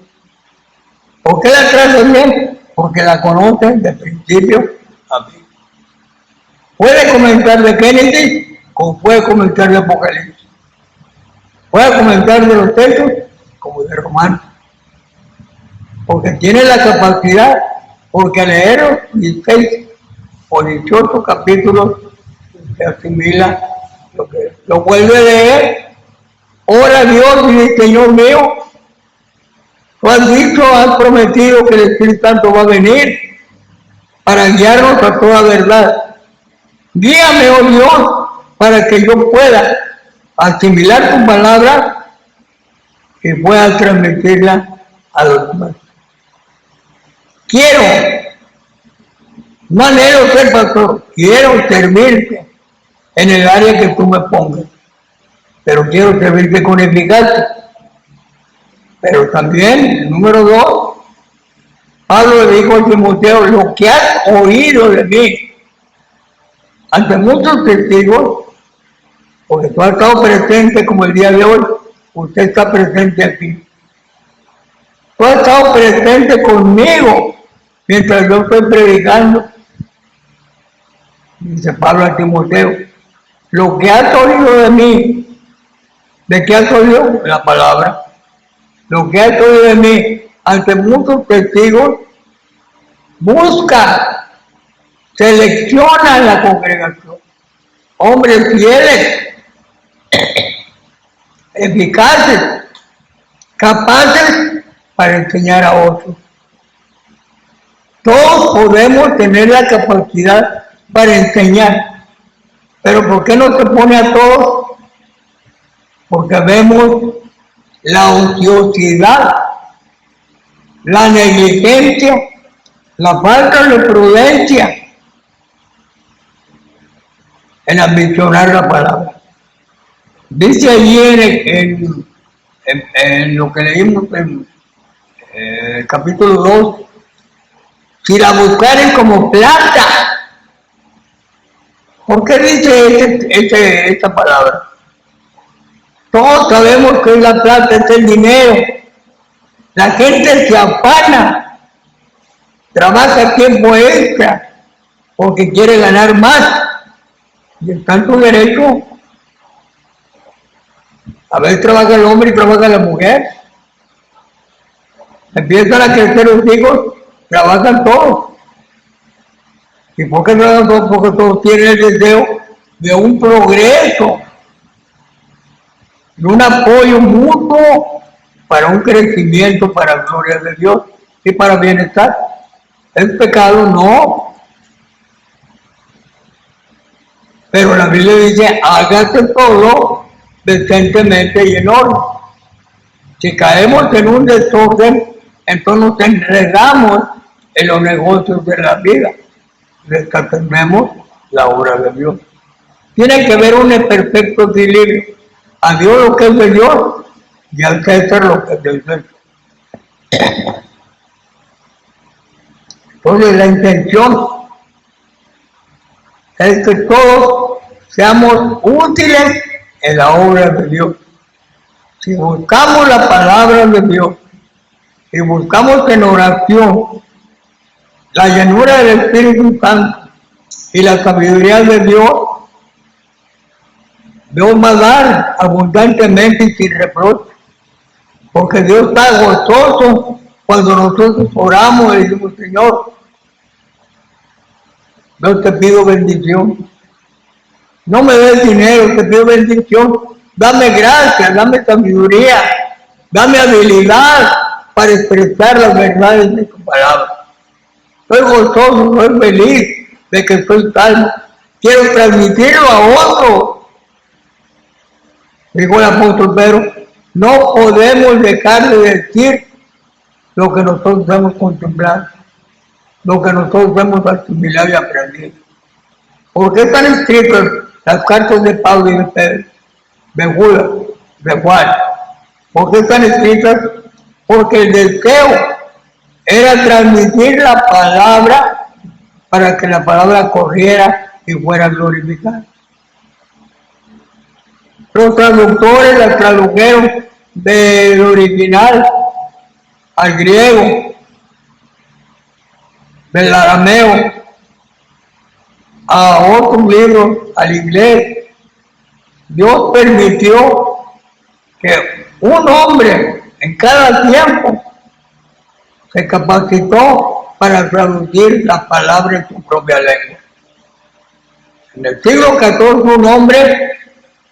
A: ¿Por qué la trata bien? Porque la conocen de principio a fin. Puede comentar de Génesis, como puede comentar de Apocalipsis. Puede comentar de los textos, como de Romanos. Porque tiene la capacidad, porque al leer 16 o 18 capítulos se asimila lo que lo vuelve a leer. Ora Dios, dice, Señor mío, tú has dicho, has prometido que el Espíritu Santo va a venir para guiarnos a toda verdad. Guíame, oh Dios, para que yo pueda asimilar tu palabra y pueda transmitirla a los demás. Quiero, no anhelo ser pastor, quiero servirte en el área que tú me pongas, pero quiero servirte con eficacia. Pero también, número 2, Pablo le dijo a Timoteo, lo que has oído de mí, ante muchos testigos, porque tú has estado presente como el día de hoy, usted está presente aquí. Tú has estado presente conmigo mientras yo estoy predicando. Dice Pablo a Timoteo, lo que has oído de mí, ¿de qué has oído? La palabra. Lo que has oído de mí ante muchos testigos, busca, selecciona en la congregación hombres fieles, eficaces, capaces para enseñar a otros. Todos podemos tener la capacidad para enseñar, pero ¿por qué no se pone a todos? Porque vemos la ociosidad, la negligencia, la falta de prudencia en ambicionar la palabra. Dice allí en lo que leímos en el capítulo 2, si la buscaren como plata. ¿Por qué dice esta palabra? Todos sabemos que la plata es el dinero. La gente se afana, trabaja tiempo extra porque quiere ganar más. Y está en su derecho. A veces trabaja el hombre y trabaja la mujer. Empiezan a crecer los hijos, trabajan todos. ¿Y por qué trabajan todos? Porque todos tienen el deseo de un progreso, de un apoyo mutuo para un crecimiento, para gloria de Dios y para bienestar. ¿Es pecado? No. Pero la Biblia dice, hágase todo decentemente y en orden. Si caemos en un desorden, entonces nos enredamos en los negocios de la vida. Desatendemos la obra de Dios. Tiene que haber un perfecto equilibrio. A Dios lo que es de Dios y al César lo que es del César. Entonces la intención es que todos seamos útiles en la obra de Dios. Si buscamos la palabra de Dios y buscamos en oración la llenura del Espíritu Santo y la sabiduría de Dios, Dios va a dar abundantemente y sin reproche, porque Dios está gozoso cuando nosotros oramos y decimos: Señor, yo te pido bendición, no me des dinero, te pido bendición, dame gracia, dame sabiduría, dame habilidad para expresar las verdades de tu palabra. Estoy gozoso, estoy feliz de que estoy salvo, quiero transmitirlo a otro. Dijo el apóstol Pedro: no podemos dejar de decir lo que nosotros hemos contemplado, lo que nosotros hemos asimilado y aprendido. ¿Por qué están escritas las cartas de Pablo y de Pedro, de Judas, de Juan? ¿Por qué están escritas? Porque el deseo era transmitir la palabra para que la palabra corriera y fuera glorificada. Los traductores la tradujeron del original al griego, del arameo a otros libros, al inglés. Dios permitió que un hombre en cada tiempo se capacitó para traducir la palabra en su propia lengua. En el siglo XIV un hombre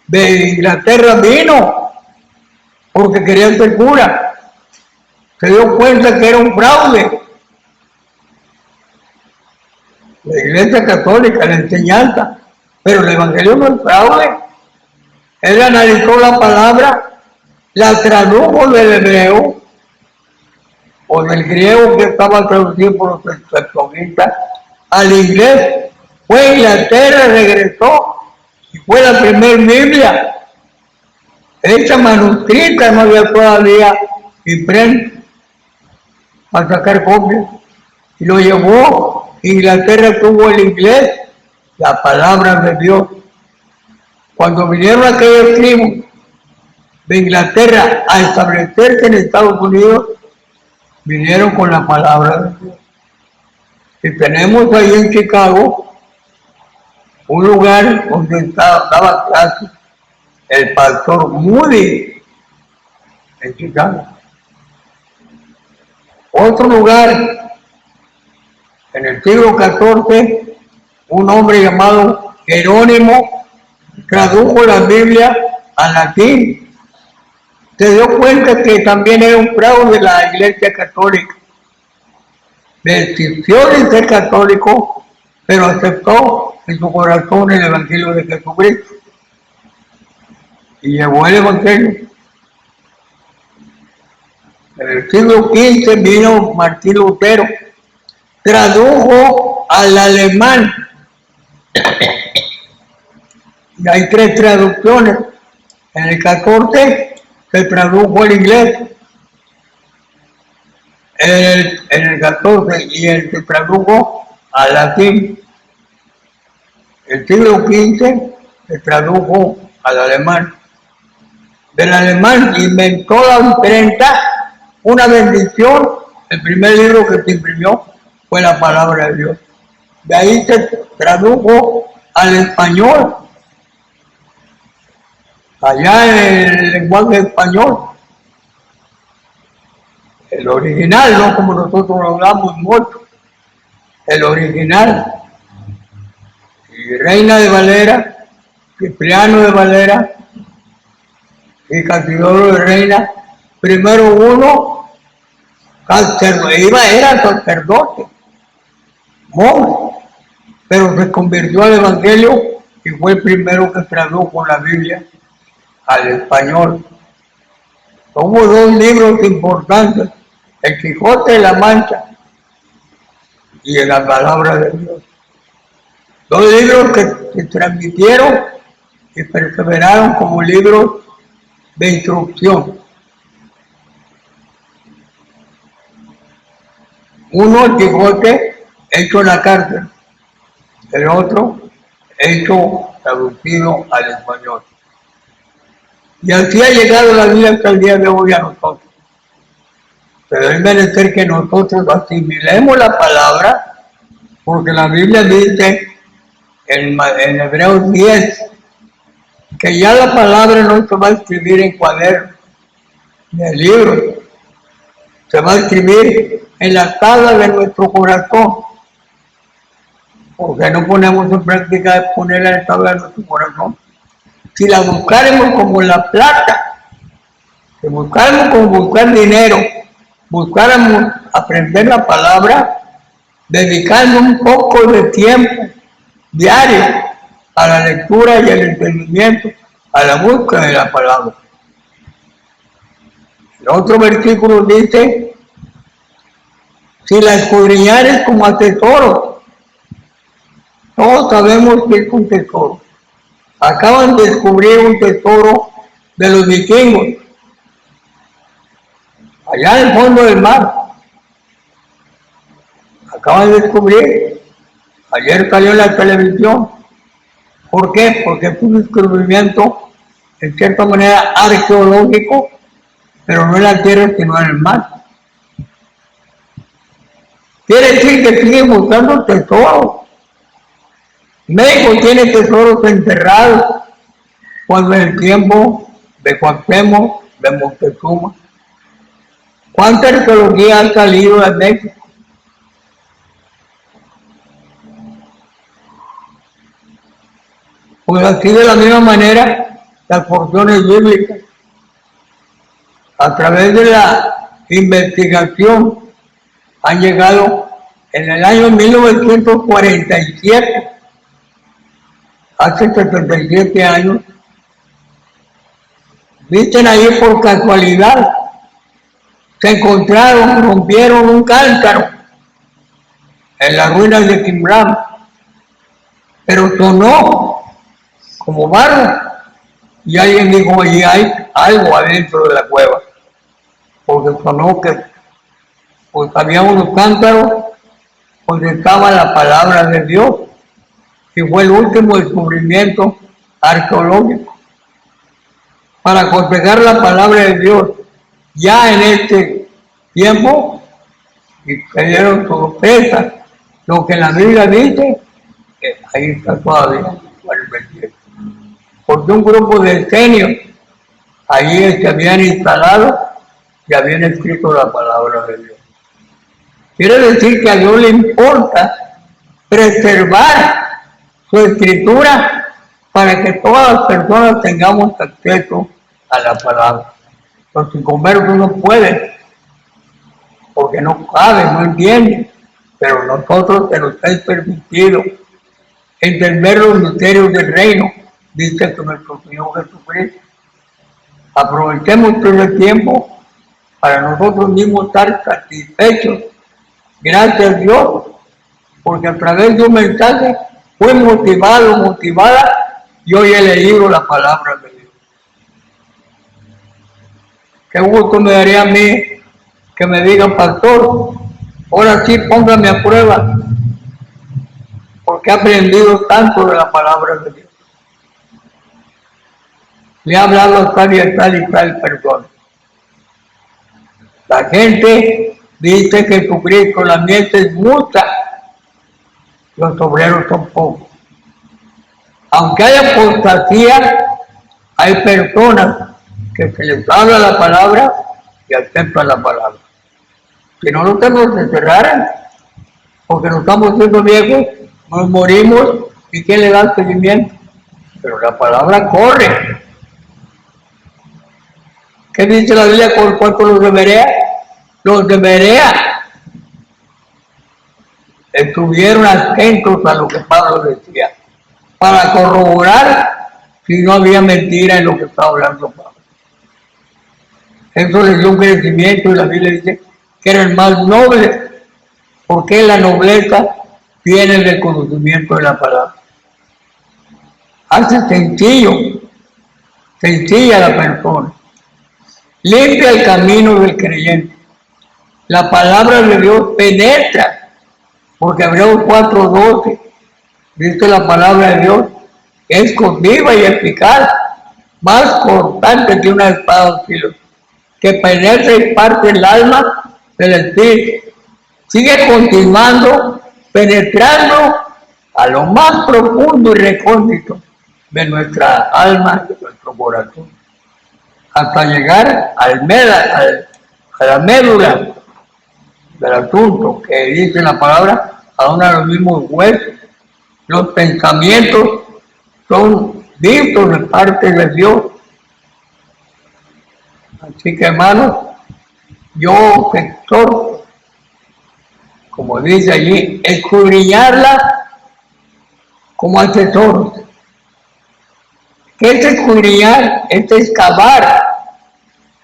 A: de Inglaterra vino porque quería ser cura. Se dio cuenta que era un fraude. La Iglesia Católica, la enseñanza, pero el Evangelio no es fraude. Él analizó la palabra, la tradujo del hebreo o del griego que estaba traducido por los septuagintas al inglés. Fue a Inglaterra, regresó y fue la primera Biblia hecha manuscrita, no había todavía imprenta para sacar copias, y lo llevó. Inglaterra tuvo el inglés, la palabra de Dios. Cuando vinieron aquellos tribus de Inglaterra a establecerse en Estados Unidos, vinieron con la palabra de Dios. Y tenemos ahí en Chicago un lugar donde daba clases el pastor Moody en Chicago. Otro lugar, en el siglo XIV, un hombre llamado Jerónimo tradujo la Biblia al latín. Se dio cuenta que también era un fraude de la Iglesia Católica. Desistió de ser católico, pero aceptó en su corazón el Evangelio de Jesucristo y llevó el Evangelio. En el siglo XV vino Martín Lutero, tradujo al alemán, y hay 3 traducciones. En el 14 se tradujo al inglés, en el 14 y el se tradujo al latín. El siglo XV se tradujo al alemán. Del alemán inventó la imprenta, una bendición. El primer libro que se imprimió fue la palabra de Dios. De ahí se tradujo al español, allá en el lenguaje español, el original, no como nosotros hablamos mucho, el original. Y Reina de Valera, Cipriano de Valera y Casiodoro de Reina, primero uno era sacerdote, monje, pero se convirtió al Evangelio y fue el primero que tradujo la Biblia al español. Hubo 2 libros importantes El Quijote de la Mancha y en la palabra de Dios. Dos libros que se transmitieron y perseveraron como libros de instrucción. Uno, el Quijote, hecho en la cárcel. El otro, hecho traducido al español. Y así ha llegado la vida hasta el día de hoy a nosotros. Pero es menester que nosotros asimilemos la palabra, porque la Biblia dice en Hebreos 10 que ya la palabra no se va a escribir en cuadernos, ni en libros, se va a escribir en la tabla de nuestro corazón, porque no ponemos en práctica ponerla en la tabla de nuestro corazón. Si la buscáramos como la plata, si buscáramos como buscar dinero, buscáramos aprender la palabra, dedicando un poco de tiempo diario a la lectura y al entendimiento, a la búsqueda de la palabra. El otro versículo dice, si la escudriñares como a tesoro, todos sabemos que es un tesoro. Acaban de descubrir un tesoro de los vikingos, allá en el fondo del mar. Acaban de descubrir, ayer salió en la televisión. ¿Por qué? Porque es un descubrimiento, en cierta manera, arqueológico, pero no en la tierra, sino en el mar. Quiere decir que siguen buscando tesoros. México tiene tesoros enterrados, cuando en el tiempo de Cuauhtémoc, de Moctezuma. ¿Cuánta arqueología ha salido de México? Pues así de la misma manera, las porciones bíblicas, a través de la investigación, han llegado en el año 1947, hace 77 años, dicen ahí por casualidad, se encontraron, rompieron un cántaro en las ruinas de Qumran, pero sonó como barro, y alguien dijo, allí hay algo adentro de la cueva, porque sonó que pues había unos cántaros donde estaba la palabra de Dios, y fue el último descubrimiento arqueológico para confesar la palabra de Dios. Ya en este tiempo, y se dieron sorpresa, lo que la Biblia dice, que ahí está todavía, porque un grupo de genios allí se habían instalado y habían escrito la palabra de Dios. Quiere decir que a Dios le importa preservar su escritura para que todas las personas tengamos acceso a la palabra. Los inconversos no pueden, porque no saben, no entienden, pero nosotros se nos es permitido entender los misterios del reino, dice que nuestro Señor Jesucristo. Aprovechemos todo el tiempo para nosotros mismos estar satisfechos. Gracias a Dios, porque a través de un mensaje fue motivado, motivada, y hoy he leído la palabra de Dios. Qué gusto me daría a mí que me digan, pastor, ahora sí póngame a prueba, porque he aprendido tanto de la palabra de Dios. Le ha hablado a tal y tal persona. La gente dice que Jesucristo, la mies es mucha, los obreros son pocos. Aunque hay apostasía, hay personas que se les habla la palabra y aceptan la palabra. Si no nos tenemos que cerrar, porque nos estamos siendo viejos, nos morimos, ¿y quién le da seguimiento? Pero la palabra corre. ¿Qué dice la Biblia con los de Berea? Los de Berea estuvieron atentos a lo que Pablo decía, para corroborar si no había mentira en lo que estaba hablando Pablo. Eso les dio un crecimiento, y la Biblia dice que era el más noble, porque la nobleza viene del conocimiento de la palabra. Hace sencilla la persona, limpia el camino del creyente. La palabra de Dios penetra, porque Hebreos 4:12 dice la palabra de Dios, que es viva y eficaz, más cortante que una espada de filo, que penetra y parte el alma del espíritu. Sigue continuando, penetrando a lo más profundo y recóndito de nuestra alma, de nuestro corazón, hasta llegar a la médula del asunto, que dice la palabra, a uno de los mismos huesos. Los pensamientos son vistos de parte de Dios. Así que, hermanos, yo exhorto, como dice allí, escudriñarla como al tesoro. ¿Qué es escudriñar? Es excavar.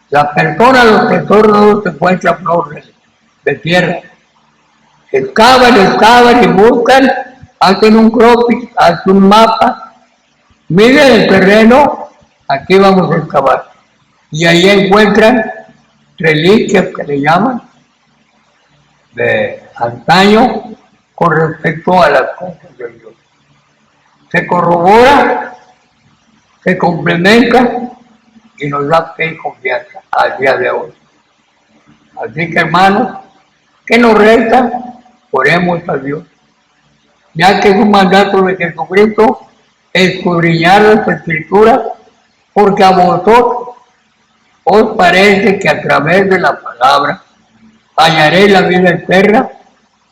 A: La persona, los tesoros no se encuentran flores de tierra. Excavan y buscan, hacen un croquis, hacen un mapa, miden el terreno, aquí vamos a excavar. Y ahí encuentran reliquias que le llaman de antaño con respecto a las cosas de Dios. Se corrobora, se complementa y nos da fe y confianza al día de hoy. Así que, hermanos, ¿qué nos resta? Oremos a Dios, ya que es un mandato de Jesucristo escudriñar las Escrituras, porque a vosotros os parece que a través de la palabra hallaréis la vida eterna,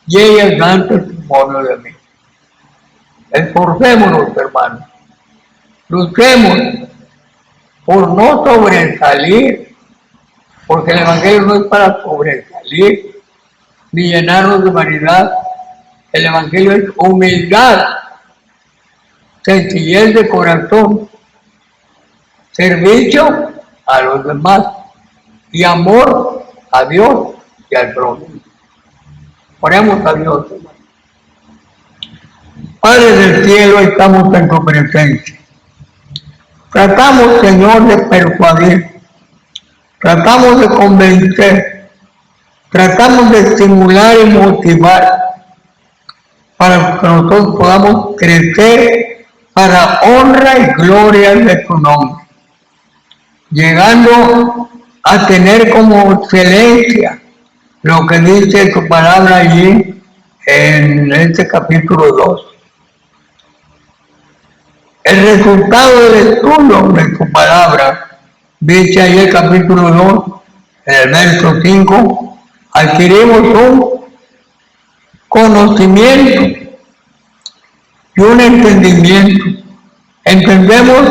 A: y ella es dan testimonio de mí. Esforcémonos, hermanos, luchemos por no sobresalir, porque el Evangelio no es para sobresalir ni llenarnos de vanidad. El Evangelio es humildad, sencillez de corazón, servicio a los demás y amor a Dios y al prójimo. Oremos a Dios, hermano. Padre del cielo, estamos en tu presencia. Tratamos, Señor, de persuadir, tratamos de convencer, tratamos de estimular y motivar para que nosotros podamos crecer para honra y gloria de tu nombre, llegando a tener como excelencia lo que dice tu palabra allí en este capítulo 2. El resultado del estudio de tu palabra, dice ahí el capítulo 2, en el verso 5, adquirimos un conocimiento y un entendimiento. Entendemos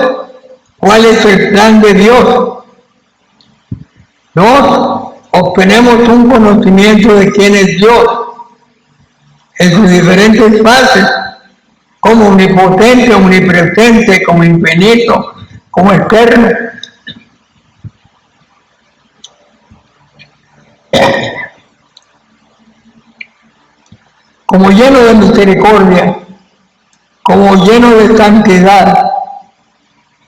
A: cuál es el plan de Dios. Dos, obtenemos un conocimiento de quién es Dios en sus diferentes fases, como omnipotente, omnipresente, como infinito, como eterno. Como lleno de misericordia, como lleno de santidad,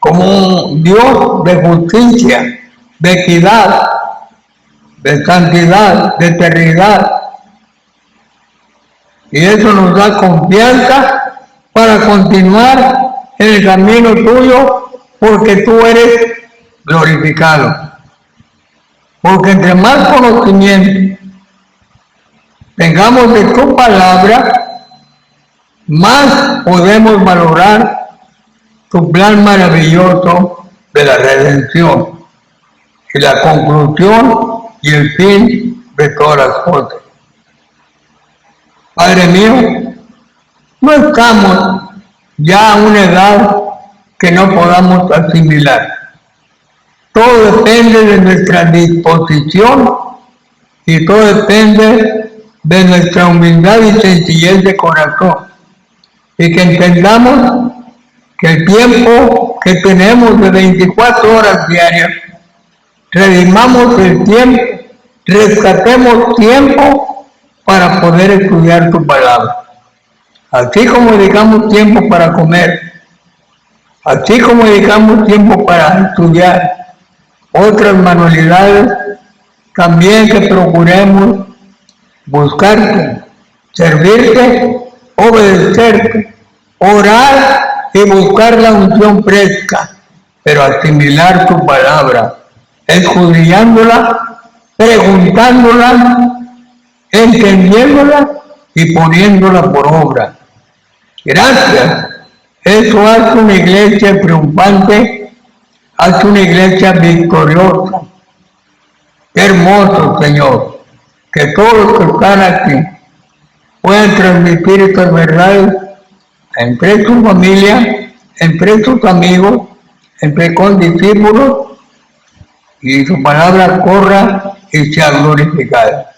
A: como Dios de justicia, de equidad, de santidad, de eternidad. Y eso nos da confianza para continuar en el camino tuyo, porque tú eres glorificado. Porque entre más conocimiento tengamos de tu palabra, más podemos valorar tu plan maravilloso de la redención y la conclusión y el fin de todas las cosas. Padre mío, no estamos ya a una edad que no podamos asimilar. Todo depende de nuestra disposición y todo depende de nuestra humildad y sencillez de corazón. Y que entendamos que el tiempo que tenemos de 24 horas diarias, redimamos el tiempo rescatemos tiempo para poder estudiar tu palabra. Así como dedicamos tiempo para comer, así como dedicamos tiempo para estudiar otras manualidades, también que procuremos buscarte, servirte, obedecerte, orar y buscar la unción fresca, pero asimilar tu palabra, escudriñándola, preguntándola, entendiéndola y poniéndola por obra. Gracias. Eso hace una iglesia triunfante, hace una iglesia victoriosa. Qué hermoso, Señor, que todos los que están aquí puedan transmitir estas verdades entre su familia, entre sus amigos, entre condiscípulos, y su palabra corra y sea glorificada.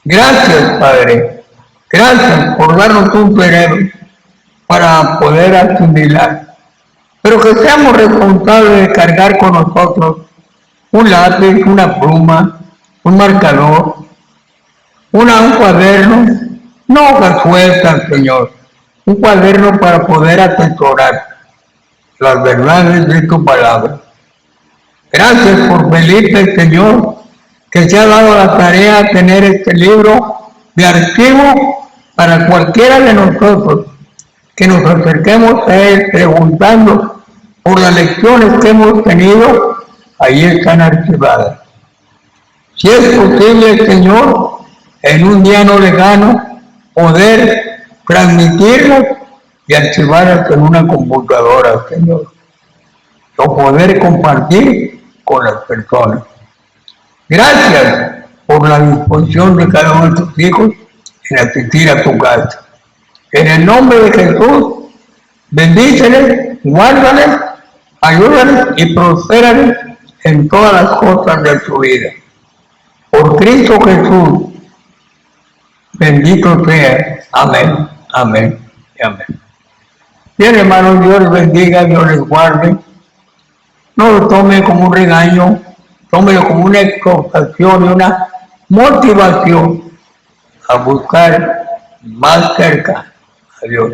A: Gracias, Padre. Gracias por darnos un cerebro para poder asimilar. Pero que seamos responsables de cargar con nosotros un lápiz, una pluma, un marcador, un cuaderno, no hojas sueltas, Señor, un cuaderno para poder atesorar las verdades de tu palabra. Gracias por Felipe, Señor, que se ha dado la tarea de tener este libro de archivo para cualquiera de nosotros que nos acerquemos a él preguntando por las lecciones que hemos tenido, ahí están archivadas. Si es posible, Señor, en un día no lejano, poder transmitirlas y archivarlas en una computadora, Señor, o poder compartir con las personas. Gracias por la disposición de cada uno de tus hijos en asistir a tu casa. En el nombre de Jesús, bendíceles, guárdales, ayúdales y prospérales en todas las cosas de su vida. Por Cristo Jesús, bendito sea. Amén, amén y amén. Bien, hermanos, Dios les bendiga, Dios les guarde. No lo tome como un regaño, tómelo como una exhortación y una motivación a buscar más cerca a Dios.